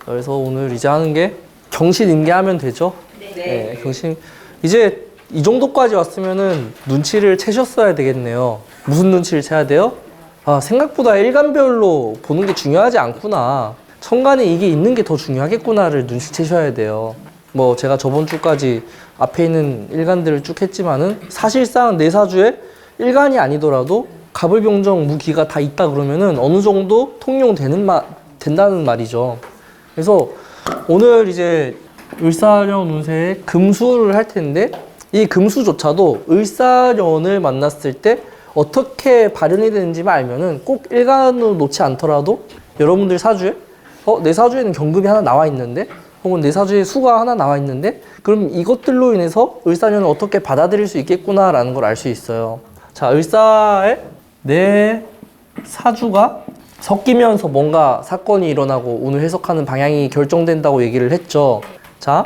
그래서 오늘 이제 하는 게 경신임계하면 되죠? 네, 경신. 이제 이 정도까지 왔으면은 눈치를 채셨어야 되겠네요. 무슨 눈치를 채야 돼요? 아, 생각보다 일간별로 보는 게 중요하지 않구나. 천간에 이게 있는 게 더 중요하겠구나를 눈치채셔야 돼요. 뭐 제가 저번 주까지 앞에 있는 일간들을 쭉 했지만은 사실상 내 사주에 일간이 아니더라도 갑을병정 무기가 다 있다 그러면은 어느 정도 된다는 말이죠. 그래서 오늘 이제 을사년 운세에 금수를 할 텐데 이 금수조차도 을사년을 만났을 때 어떻게 발현이 되는지만 알면은 꼭 일간으로 놓지 않더라도 여러분들 사주에 내 사주에는 경금이 하나 나와 있는데 혹은 내 사주에 수가 하나 나와 있는데 그럼 이것들로 인해서 을사년을 어떻게 받아들일 수 있겠구나라는 걸 알 수 있어요. 자, 을사에 내 사주가 섞이면서 뭔가 사건이 일어나고 오늘 해석하는 방향이 결정된다고 얘기를 했죠. 자,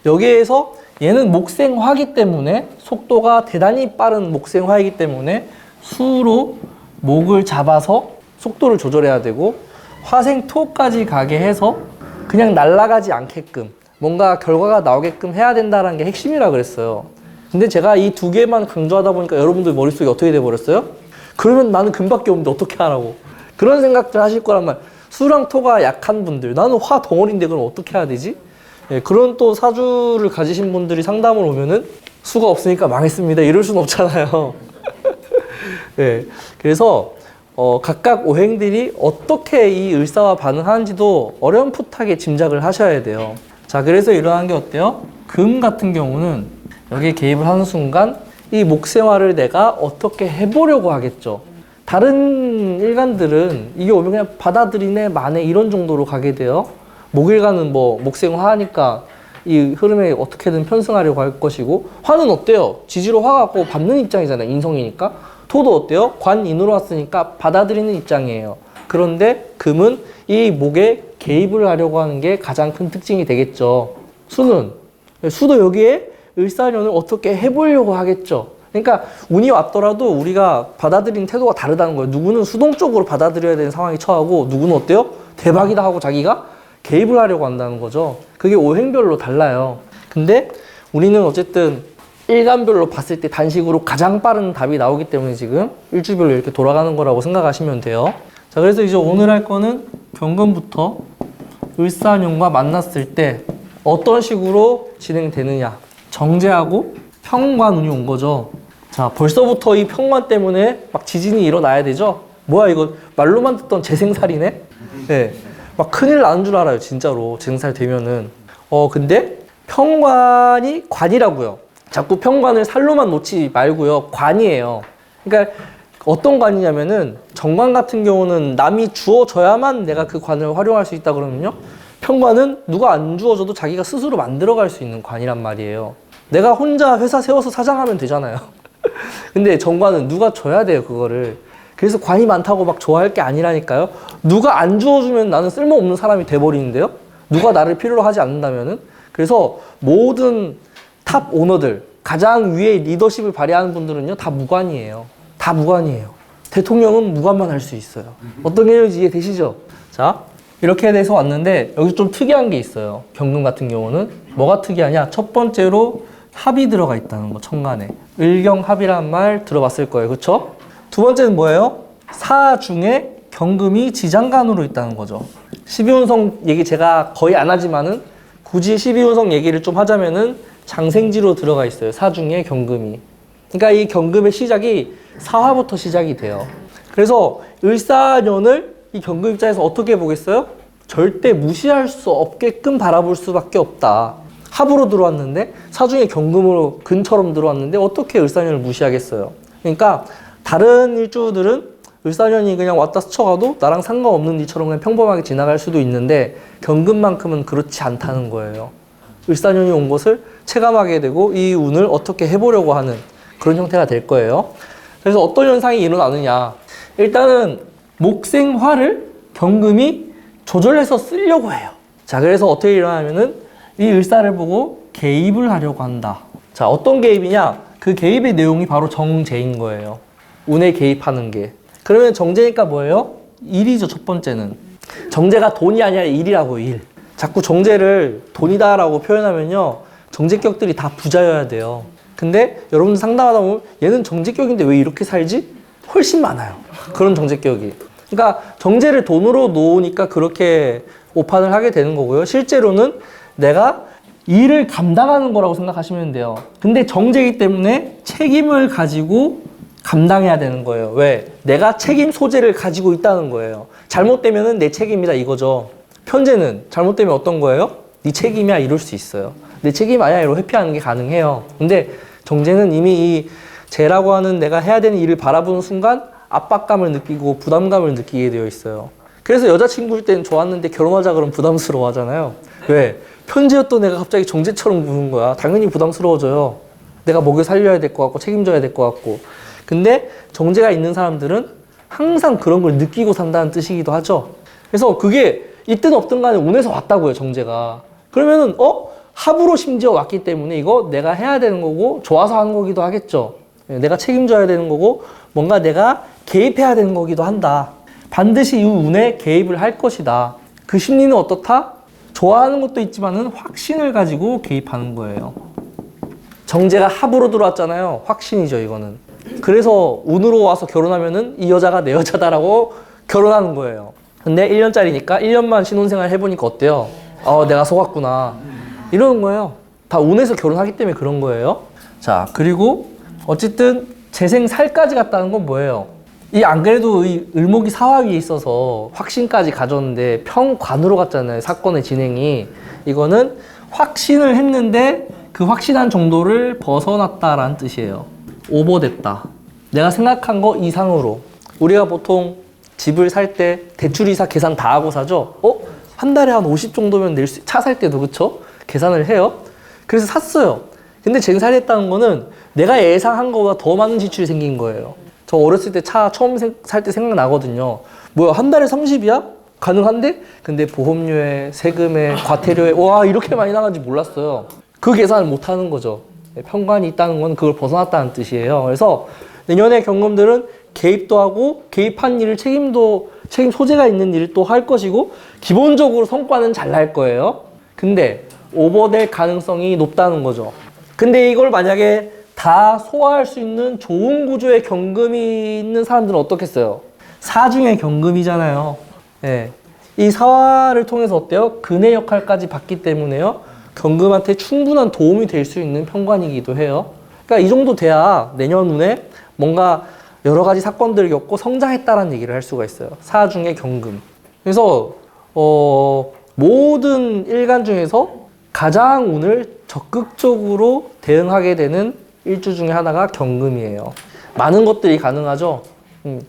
여기에서 얘는 목생화이기 때문에 속도가 대단히 빠른 목생화이기 때문에 수로 목을 잡아서 속도를 조절해야 되고 화생토까지 가게 해서 그냥 날아가지 않게끔 뭔가 결과가 나오게끔 해야 된다는 게 핵심이라 그랬어요. 근데 제가 이 두 개만 강조하다 보니까 여러분들 머릿속에 어떻게 돼버렸어요? 그러면 나는 금밖에 없는데 어떻게 하라고 그런 생각들 하실 거란 말. 수랑 토가 약한 분들, 나는 화 덩어리인데 그럼 어떻게 해야 되지? 예, 그런 또 사주를 가지신 분들이 상담을 오면은 수가 없으니까 망했습니다 이럴 순 없잖아요. 예, 그래서 각각 오행들이 어떻게 이 을사와 반응하는지도 어렴풋하게 짐작을 하셔야 돼요. 자, 그래서 이러한 게 어때요? 금 같은 경우는 여기에 개입을 하는 순간 이 목생화를 내가 어떻게 해보려고 하겠죠. 다른 일간들은 이게 오면 그냥 받아들이네 마네 이런 정도로 가게 돼요. 목일간은 뭐 목생화 하니까 이 흐름에 어떻게든 편승하려고 할 것이고, 화는 어때요? 지지로 화 갖고 받는 입장이잖아요. 인성이니까. 토도 어때요? 관인으로 왔으니까 받아들이는 입장이에요. 그런데 금은 이 목에 개입을 하려고 하는 게 가장 큰 특징이 되겠죠. 수도 여기에 을사년을 어떻게 해보려고 하겠죠. 그러니까 운이 왔더라도 우리가 받아들이는 태도가 다르다는 거예요. 누구는 수동적으로 받아들여야 되는 상황이 처하고 누구는 어때요? 대박이다 하고 자기가 개입을 하려고 한다는 거죠. 그게 오행별로 달라요. 근데 우리는 어쨌든 일간별로 봤을 때 단식으로 가장 빠른 답이 나오기 때문에 지금 일주별로 이렇게 돌아가는 거라고 생각하시면 돼요. 자, 그래서 이제 오늘 할 거는 경금부터 을사년과 만났을 때 어떤 식으로 진행되느냐. 정제하고 평관운이 온 거죠. 자, 벌써부터 이 평관 때문에 막 지진이 일어나야 되죠? 뭐야 이거 말로만 듣던 재생살이네? 네. 막 큰일 나는 줄 알아요, 진짜로. 재생살 되면은. 근데 평관이 관이라고요. 자꾸 평관을 살로만 놓지 말고요. 관이에요. 그러니까 어떤 관이냐면은 정관 같은 경우는 남이 주어줘야만 내가 그 관을 활용할 수 있다 그러면요. 평관은 누가 안 주어줘도 자기가 스스로 만들어갈 수 있는 관이란 말이에요. 내가 혼자 회사 세워서 사장하면 되잖아요. 근데 정관은 누가 줘야 돼요, 그거를. 그래서 관이 많다고 막 좋아할 게 아니라니까요. 누가 안 주어주면 나는 쓸모없는 사람이 돼버리는데요. 누가 나를 필요로 하지 않는다면은. 그래서 모든 탑 오너들, 가장 위에 리더십을 발휘하는 분들은요, 다 무관이에요. 다 무관이에요. 대통령은 무관만 할 수 있어요. 어떤 개념인지 이해되시죠? 자, 이렇게 돼서 왔는데 여기 좀 특이한 게 있어요. 경금 같은 경우는 뭐가 특이하냐? 첫 번째로 합이 들어가 있다는 거, 천간에. 을경합이란 말 들어봤을 거예요. 그쵸? 두 번째는 뭐예요? 사 중에 경금이 지장간으로 있다는 거죠. 12운성 얘기 제가 거의 안 하지만은 굳이 12운성 얘기를 좀 하자면은 장생지로 들어가 있어요. 사 중에 경금이. 그러니까 이 경금의 시작이 사화부터 시작이 돼요. 그래서 을사년을 이 경금 입장에서 어떻게 보겠어요? 절대 무시할 수 없게끔 바라볼 수밖에 없다. 합으로 들어왔는데 사중에 경금으로 근처럼 들어왔는데 어떻게 을사년을 무시하겠어요? 그러니까 다른 일주들은 을사년이 그냥 왔다 스쳐가도 나랑 상관없는 일처럼 그냥 평범하게 지나갈 수도 있는데 경금만큼은 그렇지 않다는 거예요. 을사년이 온 것을 체감하게 되고 이 운을 어떻게 해보려고 하는 그런 형태가 될 거예요. 그래서 어떤 현상이 일어나느냐. 일단은 목생화를 경금이 조절해서 쓰려고 해요. 자, 그래서 어떻게 일어나냐면은 이 을사를 보고 개입을 하려고 한다. 자, 어떤 개입이냐? 그 개입의 내용이 바로 정제인 거예요. 운에 개입하는 게. 그러면 정제니까 뭐예요? 일이죠, 첫 번째는. 정제가 돈이 아니라 일이라고, 일. 자꾸 정제를 돈이다라고 표현하면요. 정제격들이 다 부자여야 돼요. 근데 여러분들 상담하다 보면 얘는 정제격인데 왜 이렇게 살지? 훨씬 많아요. 그런 정제격이. 그러니까 정제를 돈으로 놓으니까 그렇게 오판을 하게 되는 거고요. 실제로는 내가 일을 감당하는 거라고 생각하시면 돼요. 근데 정제이기 때문에 책임을 가지고 감당해야 되는 거예요. 왜? 내가 책임 소재를 가지고 있다는 거예요. 잘못되면은 내 책임이다 이거죠. 편제는 잘못되면 어떤 거예요? 네 책임이야 이럴 수 있어요. 내 책임 아니야 이러고 회피하는 게 가능해요. 근데 정제는 이미 이 쟤라고 하는 내가 해야 되는 일을 바라보는 순간 압박감을 느끼고 부담감을 느끼게 되어 있어요. 그래서 여자친구일 때는 좋았는데 결혼하자 그러면 부담스러워 하잖아요. 왜? 편제였던 애가 갑자기 정제처럼 구는 거야. 당연히 부담스러워져요. 내가 먹여 살려야 될 것 같고 책임져야 될 것 같고. 근데 정제가 있는 사람들은 항상 그런 걸 느끼고 산다는 뜻이기도 하죠. 그래서 그게 있든 없든 간에 운에서 왔다고요, 정제가. 그러면은 합으로 심지어 왔기 때문에 이거 내가 해야 되는 거고 좋아서 하는 거기도 하겠죠. 내가 책임져야 되는 거고 뭔가 내가 개입해야 되는 거기도 한다. 반드시 이 운에 개입을 할 것이다. 그 심리는 어떻다? 좋아하는 것도 있지만은 확신을 가지고 개입하는 거예요. 정제가 합으로 들어왔잖아요. 확신이죠, 이거는. 그래서 운으로 와서 결혼하면은 이 여자가 내 여자다라고 결혼하는 거예요. 근데 1년짜리니까 1년만 신혼생활 해보니까 어때요? 내가 속았구나. 이러는 거예요. 다 운에서 결혼하기 때문에 그런 거예요. 자, 그리고 어쨌든 재생살까지 갔다는 건 뭐예요? 이 안 그래도 이 을목이 사화위에 있어서 확신까지 가졌는데 평관으로 갔잖아요. 사건의 진행이. 이거는 확신을 했는데 그 확신한 정도를 벗어났다라는 뜻이에요. 오버됐다. 내가 생각한 거 이상으로. 우리가 보통 집을 살 때 대출이사 계산 다 하고 사죠? 한 달에 한 50 정도면 낼 수, 차 살 때도 그쵸? 계산을 해요. 그래서 샀어요. 근데 쟁살했다는 거는 내가 예상한 거보다 더 많은 지출이 생긴 거예요. 저 어렸을 때 차 처음 살 때 생각나거든요. 뭐야, 한 달에 30이야? 가능한데? 근데 보험료에, 세금에, 과태료에, 와, 이렇게 많이 나가는지 몰랐어요. 그 계산을 못 하는 거죠. 편관이 있다는 건 그걸 벗어났다는 뜻이에요. 그래서 내년의 경금들은 개입도 하고 개입한 일을 책임 소재가 있는 일을 또 할 것이고 기본적으로 성과는 잘 날 거예요. 근데 오버될 가능성이 높다는 거죠. 근데 이걸 만약에 다 소화할 수 있는 좋은 구조의 경금이 있는 사람들은 어떻겠어요? 사중의 경금이잖아요. 네. 이 사화를 통해서 어때요? 근의 역할까지 받기 때문에요. 경금한테 충분한 도움이 될 수 있는 편관이기도 해요. 그러니까 이 정도 돼야 내년 운에 뭔가 여러 가지 사건들을 겪고 성장했다라는 얘기를 할 수가 있어요. 사중의 경금. 그래서 모든 일간 중에서 가장 운을 적극적으로 대응하게 되는 일주 중에 하나가 경금이에요. 많은 것들이 가능하죠.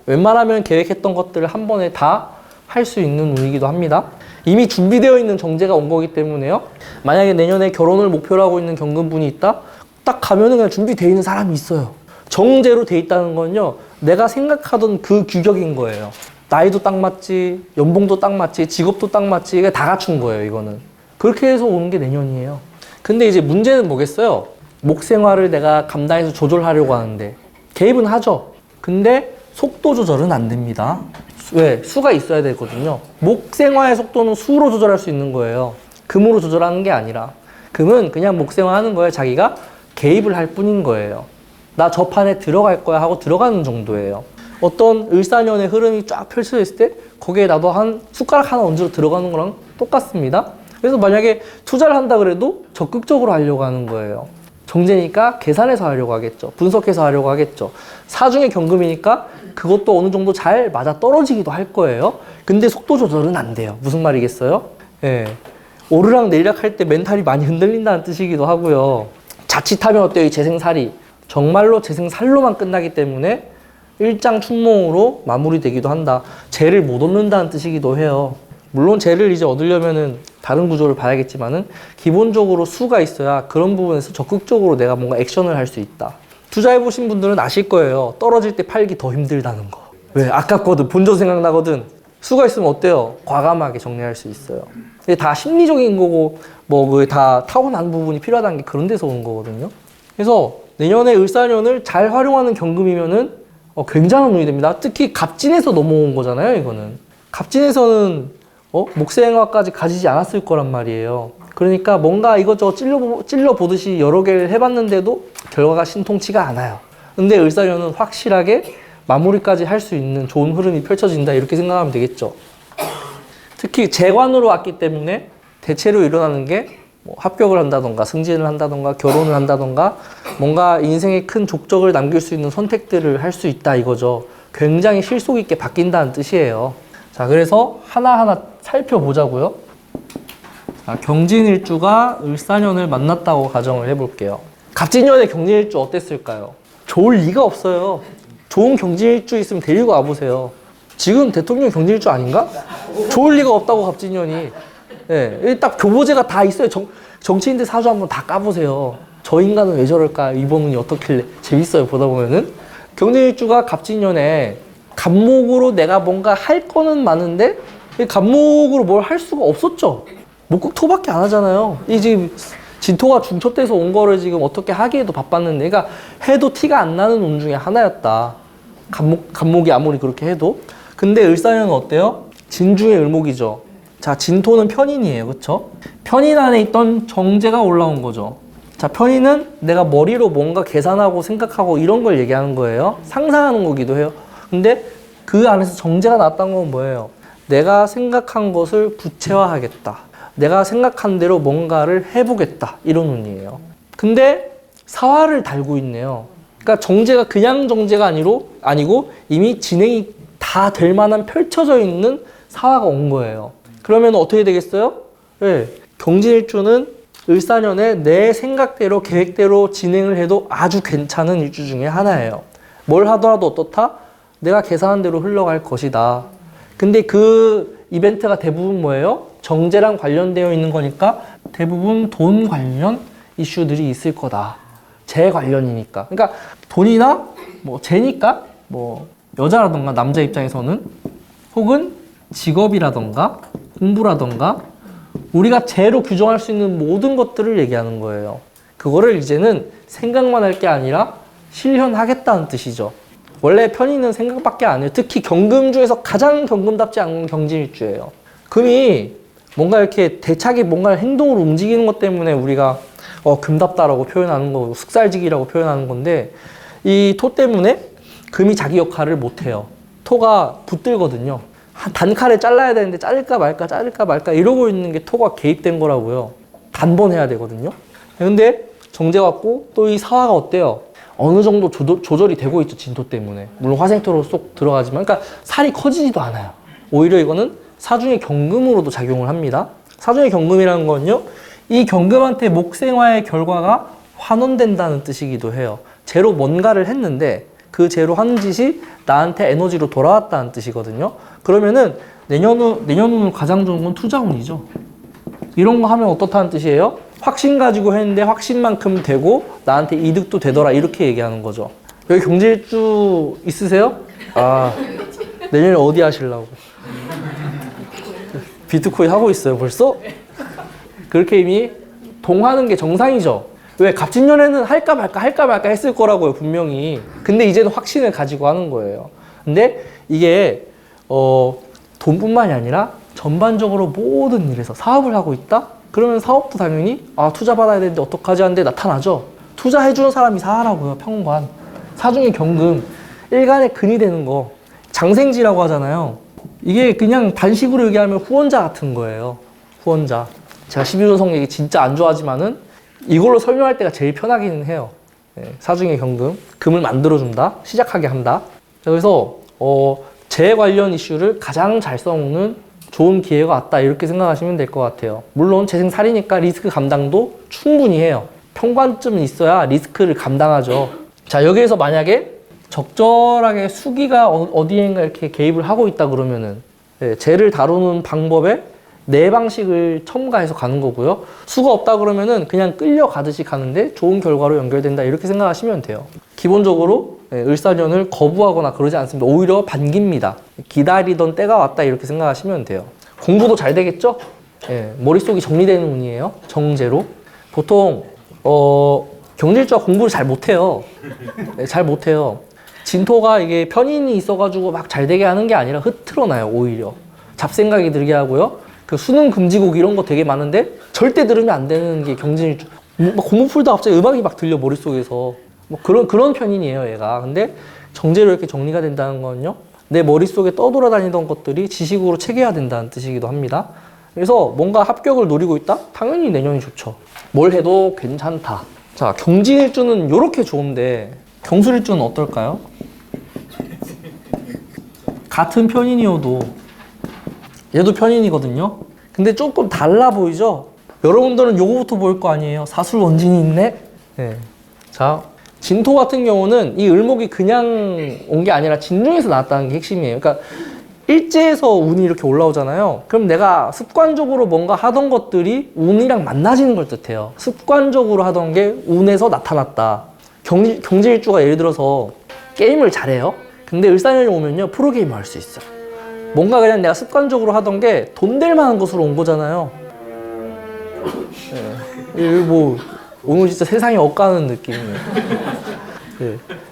웬만하면 계획했던 것들을 한 번에 다 할 수 있는 운이기도 합니다. 이미 준비되어 있는 정제가 온 거기 때문에요. 만약에 내년에 결혼을 목표로 하고 있는 경금분이 있다? 딱 가면은 그냥 준비되어 있는 사람이 있어요. 정제로 돼 있다는 건요. 내가 생각하던 그 규격인 거예요. 나이도 딱 맞지, 연봉도 딱 맞지, 직업도 딱 맞지, 이게 다 갖춘 거예요, 이거는. 그렇게 해서 오는 게 내년이에요. 근데 이제 문제는 뭐겠어요? 목 생활을 내가 감당해서 조절하려고 하는데 개입은 하죠. 근데 속도 조절은 안 됩니다. 왜? 수가 있어야 되거든요. 목 생활의 속도는 수로 조절할 수 있는 거예요. 금으로 조절하는 게 아니라. 금은 그냥 목 생활하는 거예요. 자기가 개입을 할 뿐인 거예요. 나 저 판에 들어갈 거야 하고 들어가는 정도예요. 어떤 을사년의 흐름이 쫙 펼쳐져 있을 때 거기에 나도 한 숟가락 하나 얹어 들어가는 거랑 똑같습니다. 그래서 만약에 투자를 한다 그래도 적극적으로 하려고 하는 거예요. 정제니까 계산해서 하려고 하겠죠. 분석해서 하려고 하겠죠. 사중의 경금이니까 그것도 어느 정도 잘 맞아 떨어지기도 할 거예요. 근데 속도 조절은 안 돼요. 무슨 말이겠어요? 예. 오르락 내리락 할 때 멘탈이 많이 흔들린다는 뜻이기도 하고요. 자칫하면 어때요? 이 재생살이. 정말로 재생살로만 끝나기 때문에 일장춘몽으로 마무리되기도 한다. 재를 못 얻는다는 뜻이기도 해요. 물론 재를 이제 얻으려면은 다른 구조를 봐야겠지만은 기본적으로 수가 있어야 그런 부분에서 적극적으로 내가 뭔가 액션을 할 수 있다. 투자해보신 분들은 아실 거예요. 떨어질 때 팔기 더 힘들다는 거. 왜? 아깝거든. 본전 생각나거든. 수가 있으면 어때요? 과감하게 정리할 수 있어요. 이게 다 심리적인 거고 뭐 그게 다 타고난 부분이 필요하다는 게 그런 데서 오는 거거든요. 그래서 내년에 을사년을 잘 활용하는 경금이면은 굉장한 운이 됩니다. 특히 갑진에서 넘어온 거잖아요, 이거는. 갑진에서는 목생화까지 가지지 않았을 거란 말이에요. 그러니까 뭔가 이것저것 찔러보듯이 여러 개를 해봤는데도 결과가 신통치가 않아요. 근데 을사년은 확실하게 마무리까지 할 수 있는 좋은 흐름이 펼쳐진다 이렇게 생각하면 되겠죠. 특히 재관으로 왔기 때문에 대체로 일어나는 게 뭐 합격을 한다던가 승진을 한다던가 결혼을 한다던가 뭔가 인생에 큰 족적을 남길 수 있는 선택들을 할 수 있다 이거죠. 굉장히 실속 있게 바뀐다는 뜻이에요. 자, 그래서 하나하나 살펴보자고요. 자, 경진일주가 을사년을 만났다고 가정을 해볼게요. 갑진년의 경진일주 어땠을까요? 좋을 리가 없어요. 좋은 경진일주 있으면 데리고 와보세요. 지금 대통령 경진일주 아닌가? 좋을 리가 없다고 갑진년이. 예, 딱 교보제가 다 있어요. 정치인들 사주 한번 다 까보세요. 저 인간은 왜 저럴까? 이번 운이 어떻길래? 재밌어요, 보다 보면은. 경진일주가 갑진년에 갑목으로 내가 뭔가 할 거는 많은데 갑목으로 뭘 할 수가 없었죠. 목국토밖에 안 하잖아요. 이 지금 진토가 중토 때서 온 거를 지금 어떻게 하기에도 바빴는데, 그러니까 해도 티가 안 나는 운 중에 하나였다. 갑목이 아무리 그렇게 해도. 근데 을사년은 어때요? 진중의 을목이죠. 자, 진토는 편인이에요. 그쵸? 편인 안에 있던 정제가 올라온 거죠. 자, 편인은 내가 머리로 뭔가 계산하고 생각하고 이런 걸 얘기하는 거예요. 상상하는 거기도 해요. 근데 그 안에서 정제가 나왔던 건 뭐예요? 내가 생각한 것을 구체화하겠다. 내가 생각한 대로 뭔가를 해보겠다. 이런 운이에요. 근데 사화를 달고 있네요. 그러니까 정제가 그냥 정제가 아니고 이미 진행이 다 될 만한 펼쳐져 있는 사화가 온 거예요. 그러면 어떻게 되겠어요? 네. 경진일주는 을사년에 내 생각대로 계획대로 진행을 해도 아주 괜찮은 일주 중에 하나예요. 뭘 하더라도 어떻다? 내가 계산한 대로 흘러갈 것이다. 근데 그 이벤트가 대부분 뭐예요? 정제랑 관련되어 있는 거니까 대부분 돈 관련 이슈들이 있을 거다. 재 관련이니까. 그러니까 돈이나 뭐 재니까 뭐 여자라던가 남자 입장에서는 혹은 직업이라던가 공부라던가 우리가 재로 규정할 수 있는 모든 것들을 얘기하는 거예요. 그거를 이제는 생각만 할 게 아니라 실현하겠다는 뜻이죠. 원래 편인은 생각밖에 안 해요. 특히 경금 중에서 가장 경금답지 않은 경진일주예요. 금이 뭔가 이렇게 대차게 뭔가 행동으로 움직이는 것 때문에 우리가 금답다라고 표현하는 거, 숙살직이라고 표현하는 건데, 이 토 때문에 금이 자기 역할을 못 해요. 토가 붙들거든요. 한 단칼에 잘라야 되는데 자를까 말까 이러고 있는 게 토가 개입된 거라고요. 단번해야 되거든요. 근데 정제 왔고 또 이 사화가 어때요? 어느 정도 조절이 되고 있죠, 진토 때문에. 물론 화생토로 쏙 들어가지만, 그러니까 살이 커지지도 않아요. 오히려 이거는 사중의 경금으로도 작용을 합니다. 사중의 경금이라는 건요, 이 경금한테 목생화의 결과가 환원된다는 뜻이기도 해요. 재로 뭔가를 했는데 그 재로 하는 짓이 나한테 에너지로 돌아왔다는 뜻이거든요. 그러면은 내년운은 가장 좋은 건 투자운이죠. 이런 거 하면 어떻다는 뜻이에요? 확신 가지고 했는데 확신만큼 되고 나한테 이득도 되더라, 이렇게 얘기하는 거죠. 여기 경제일주 있으세요? 아, 내년에 어디 하시려고? 비트코인 하고 있어요 벌써? 그렇게 이미 동하는 게 정상이죠. 왜? 갑진년에는 할까 말까 했을 거라고요, 분명히. 근데 이제는 확신을 가지고 하는 거예요. 근데 이게 돈뿐만이 아니라 전반적으로 모든 일에서 사업을 하고 있다? 그러면 사업도 당연히 투자 받아야 되는데 어떡하지 하는데 나타나죠. 투자해주는 사람이 사하라고요, 평관. 사중의 경금, 일간의 근이 되는 거, 장생지라고 하잖아요. 이게 그냥 단식으로 얘기하면 후원자 같은 거예요. 후원자. 제가 12조성 얘기 진짜 안 좋아하지만은 이걸로 설명할 때가 제일 편하기는 해요. 사중의 경금, 금을 만들어준다, 시작하게 한다. 그래서 재 관련 이슈를 가장 잘 써먹는 좋은 기회가 왔다, 이렇게 생각하시면 될 것 같아요. 물론 재생살이니까 리스크 감당도 충분히 해요. 평관쯤은 있어야 리스크를 감당하죠. 자, 여기에서 만약에 적절하게 수기가 어디엔가 이렇게 개입을 하고 있다 그러면은 재를 다루는 방법에 네 방식을 첨가해서 가는 거고요. 수가 없다 그러면은 그냥 끌려가듯이 가는데 좋은 결과로 연결된다, 이렇게 생각하시면 돼요. 기본적으로 을사년을 거부하거나 그러지 않습니다. 오히려 반깁니다. 기다리던 때가 왔다, 이렇게 생각하시면 돼요. 공부도 잘 되겠죠? 머릿속이 정리되는 운이에요. 정제로. 보통 경질주가 공부를 잘 못해요. 잘 못해요. 진토가 이게 편인이 있어가지고 막 잘 되게 하는 게 아니라 흐트러나요, 오히려. 잡생각이 들게 하고요. 그 수능 금지곡 이런 거 되게 많은데 절대 들으면 안 되는 게 경진일주. 막 공부 풀다 갑자기 음악이 막 들려 머릿속에서. 뭐 그런 편인이에요, 얘가. 근데 정제로 이렇게 정리가 된다는 건요. 내 머릿속에 떠돌아다니던 것들이 지식으로 체계화된다는 뜻이기도 합니다. 그래서 뭔가 합격을 노리고 있다? 당연히 내년이 좋죠. 뭘 해도 괜찮다. 자, 경진일주는 이렇게 좋은데 경술일주는 어떨까요? 같은 편인이어도 얘도 편인이거든요. 근데 조금 달라 보이죠? 여러분들은 요거부터 볼 거 아니에요. 사술원진이 있네? 네. 자, 진토 같은 경우는 이 을목이 그냥 온 게 아니라 진중에서 나왔다는 게 핵심이에요. 그러니까 일제에서 운이 이렇게 올라오잖아요. 그럼 내가 습관적으로 뭔가 하던 것들이 운이랑 만나지는 걸 뜻해요. 습관적으로 하던 게 운에서 나타났다. 경제일주가 예를 들어서 게임을 잘해요. 근데 일산연이 오면요, 프로게이머 할 수 있어. 뭔가 그냥 내가 습관적으로 하던 게 돈 될 만한 것으로 온 거잖아요. 네. 뭐 오늘 진짜 세상이 엇가는 느낌이에요.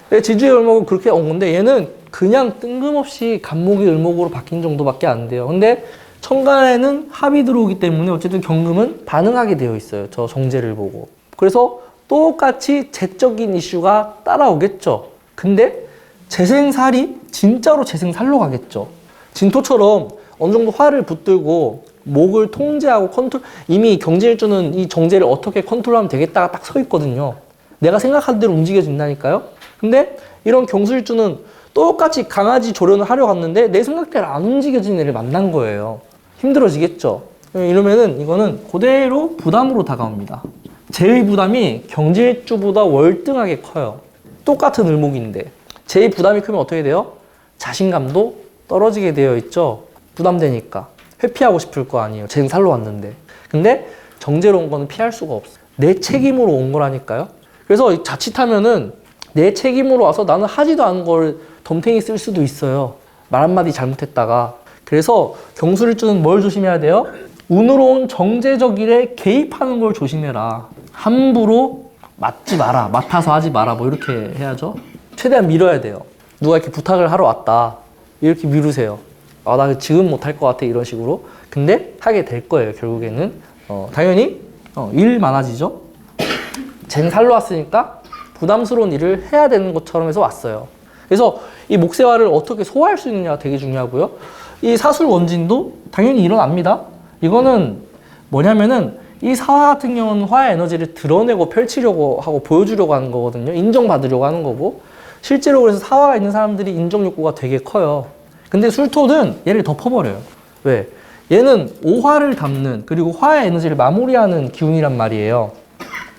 네. 지주의 을목은 그렇게 온 건데 얘는 그냥 뜬금없이 간목이 을목으로 바뀐 정도밖에 안 돼요. 근데 천간에는 합이 들어오기 때문에 어쨌든 경금은 반응하게 되어 있어요. 저 정제를 보고. 그래서 똑같이 재적인 이슈가 따라오겠죠. 근데 재생살이 진짜로 재생살로 가겠죠. 진토처럼 어느 정도 화를 붙들고 목을 통제하고 이미 경제일주는 이 정제를 어떻게 컨트롤하면 되겠다가 딱 서 있거든요. 내가 생각한 대로 움직여진다니까요. 근데 이런 경술일주는 똑같이 강아지 조련을 하려 갔는데 내 생각대로 안 움직여지는 애를 만난 거예요. 힘들어지겠죠. 이러면은 이거는 그대로 부담으로 다가옵니다. 제2 부담이 경제일주보다 월등하게 커요. 똑같은 을목인데 제2 부담이 크면 어떻게 돼요? 자신감도 떨어지게 되어 있죠. 부담되니까 회피하고 싶을 거 아니에요. 쟤는 살로 왔는데. 근데 정제로 온 거는 피할 수가 없어요. 내 책임으로 온 거라니까요. 그래서 자칫하면은 내 책임으로 와서 나는 하지도 않은 걸 덤탱이 쓸 수도 있어요. 말 한마디 잘못했다가. 그래서 경술일주는 뭘 조심해야 돼요? 운으로 온 정제적 일에 개입하는 걸 조심해라. 함부로 맡지 마라. 맡아서 하지 마라. 뭐 이렇게 해야죠. 최대한 밀어야 돼요. 누가 이렇게 부탁을 하러 왔다. 이렇게 미루세요. 아, 나 지금 못할 것 같아. 이런 식으로. 근데 하게 될 거예요. 결국에는. 당연히 일 많아지죠. 쟤는 살로 왔으니까 부담스러운 일을 해야 되는 것처럼 해서 왔어요. 그래서 이 목세화를 어떻게 소화할 수 있느냐가 되게 중요하고요. 이 사술 원진도 당연히 일어납니다. 이거는 뭐냐면은 이 사화 같은 경우는 화의 에너지를 드러내고 펼치려고 하고 보여주려고 하는 거거든요. 인정받으려고 하는 거고. 실제로 그래서 사화가 있는 사람들이 인정 욕구가 되게 커요. 근데 술토는 얘를 덮어버려요. 왜? 얘는 오화를 담는 그리고 화의 에너지를 마무리하는 기운이란 말이에요.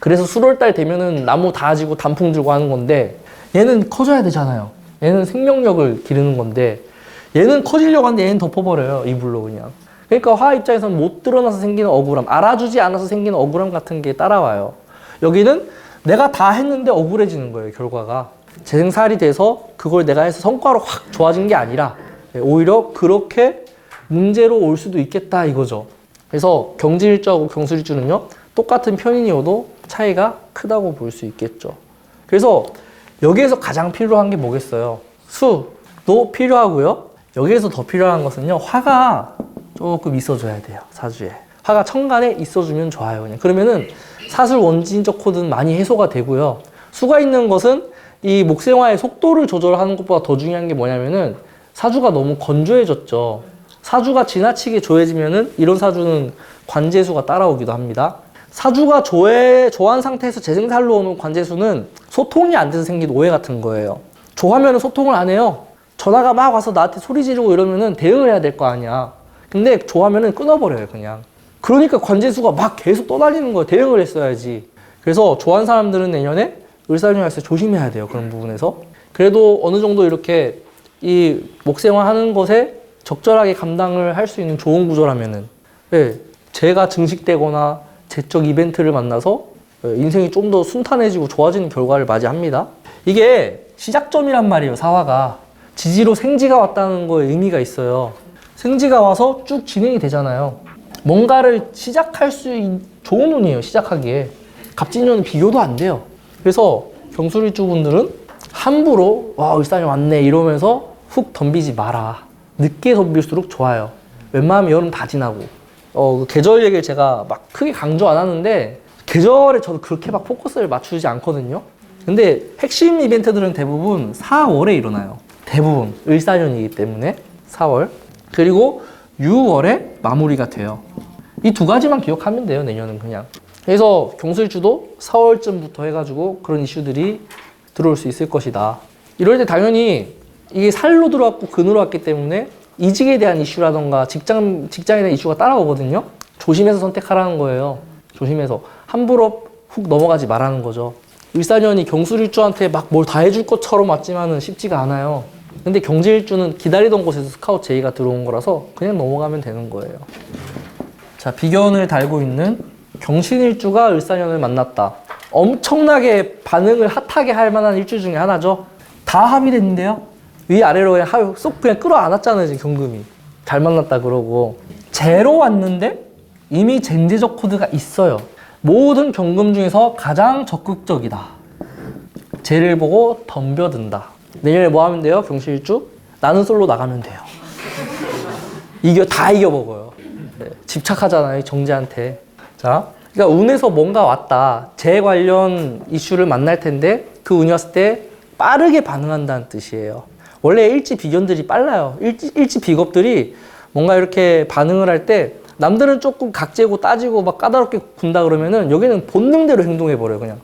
그래서 수월달 되면은 나무 다 지고 단풍 들고 하는 건데 얘는 커져야 되잖아요. 얘는 생명력을 기르는 건데 얘는 커지려고 하는데 얘는 덮어버려요. 이불로 그냥. 그러니까 화 입장에서는 못 드러나서 생기는 억울함, 알아주지 않아서 생기는 억울함 같은 게 따라와요. 여기는 내가 다 했는데 억울해지는 거예요. 결과가. 재생살이 돼서 그걸 내가 해서 성과로 확 좋아진 게 아니라 오히려 그렇게 문제로 올 수도 있겠다 이거죠. 그래서 경진일주하고 경술일주는요 똑같은 편인이어도 차이가 크다고 볼 수 있겠죠. 그래서 여기에서 가장 필요한 게 뭐겠어요? 수도 필요하고요. 여기에서 더 필요한 것은요 화가 조금 있어줘야 돼요. 사주에 화가 천간에 있어주면 좋아요. 그냥 그러면은 사술 원진적 코드는 많이 해소가 되고요. 수가 있는 것은 이 목생화의 속도를 조절하는 것보다 더 중요한 게 뭐냐면은 사주가 너무 건조해졌죠. 사주가 지나치게 조해지면은 이런 사주는 관재수가 따라오기도 합니다. 사주가 조한 상태에서 재생살로 오는 관재수는 소통이 안 돼서 생긴 오해 같은 거예요. 조하면은 소통을 안 해요. 전화가 막 와서 나한테 소리 지르고 이러면은 대응을 해야 될 거 아니야. 근데 조하면은 끊어버려요, 그냥. 그러니까 관재수가 막 계속 떠다니는 거예요. 대응을 했어야지. 그래서 조한 사람들은 내년에 을사년에서 조심해야 돼요. 그런 부분에서. 그래도 어느 정도 이렇게 이 목생화 하는 것에 적절하게 감당을 할 수 있는 좋은 구조라면은 네, 제가 증식되거나 제적 이벤트를 만나서 인생이 좀 더 순탄해지고 좋아지는 결과를 맞이합니다. 이게 시작점이란 말이에요. 사화가 지지로 생지가 왔다는 거에 의미가 있어요. 생지가 와서 쭉 진행이 되잖아요. 뭔가를 시작할 수 있는 좋은 운이에요. 시작하기에 갑진년은 비교도 안 돼요. 그래서 경술일주 분들은 함부로 와 을사년 왔네 이러면서 훅 덤비지 마라. 늦게 덤빌수록 좋아요. 웬만하면 여름 다 지나고. 그 계절 얘기를 제가 막 크게 강조 안 하는데, 계절에 저도 그렇게 막 포커스를 맞추지 않거든요. 근데 핵심 이벤트들은 대부분 4월에 일어나요. 대부분 을사년이기 때문에 4월. 그리고 6월에 마무리가 돼요. 이 두 가지만 기억하면 돼요, 내년은 그냥. 그래서 경술주도 4월쯤부터 해가지고 그런 이슈들이 들어올 수 있을 것이다. 이럴 때 당연히 이게 살로 들어왔고 근으로 왔기 때문에 이직에 대한 이슈라던가 직장에 대한 이슈가 따라오거든요. 조심해서 선택하라는 거예요. 조심해서. 함부로 훅 넘어가지 말라는 거죠. 을사년이 경술일주한테 막 뭘 다 해줄 것처럼 왔지만은 쉽지가 않아요. 근데 경제일주는 기다리던 곳에서 스카웃 제의가 들어온 거라서 그냥 넘어가면 되는 거예요. 자, 비견을 달고 있는 경신일주가 을사년을 만났다. 엄청나게 반응을 핫하게 할 만한 일주 중에 하나죠. 다 합의됐는데요. 위아래로 그냥 쏙 그냥 끌어안았잖아요, 지금 경금이. 잘 만났다 그러고. 재로 왔는데 이미 쟁제적 코드가 있어요. 모든 경금 중에서 가장 적극적이다. 재를 보고 덤벼든다. 내년에 뭐 하면 돼요? 경신일주? 나는 솔로 나가면 돼요. 다 이겨먹어요. 네, 집착하잖아요, 정제한테. 자, 그러니까 운에서 뭔가 왔다. 재 관련 이슈를 만날 텐데 그 운이 왔을 때 빠르게 반응한다는 뜻이에요. 원래 일지 비견들이 빨라요. 일지 비겁들이 뭔가 이렇게 반응을 할 때 남들은 조금 각재고 따지고 막 까다롭게 군다 그러면은 여기는 본능대로 행동해버려요, 그냥.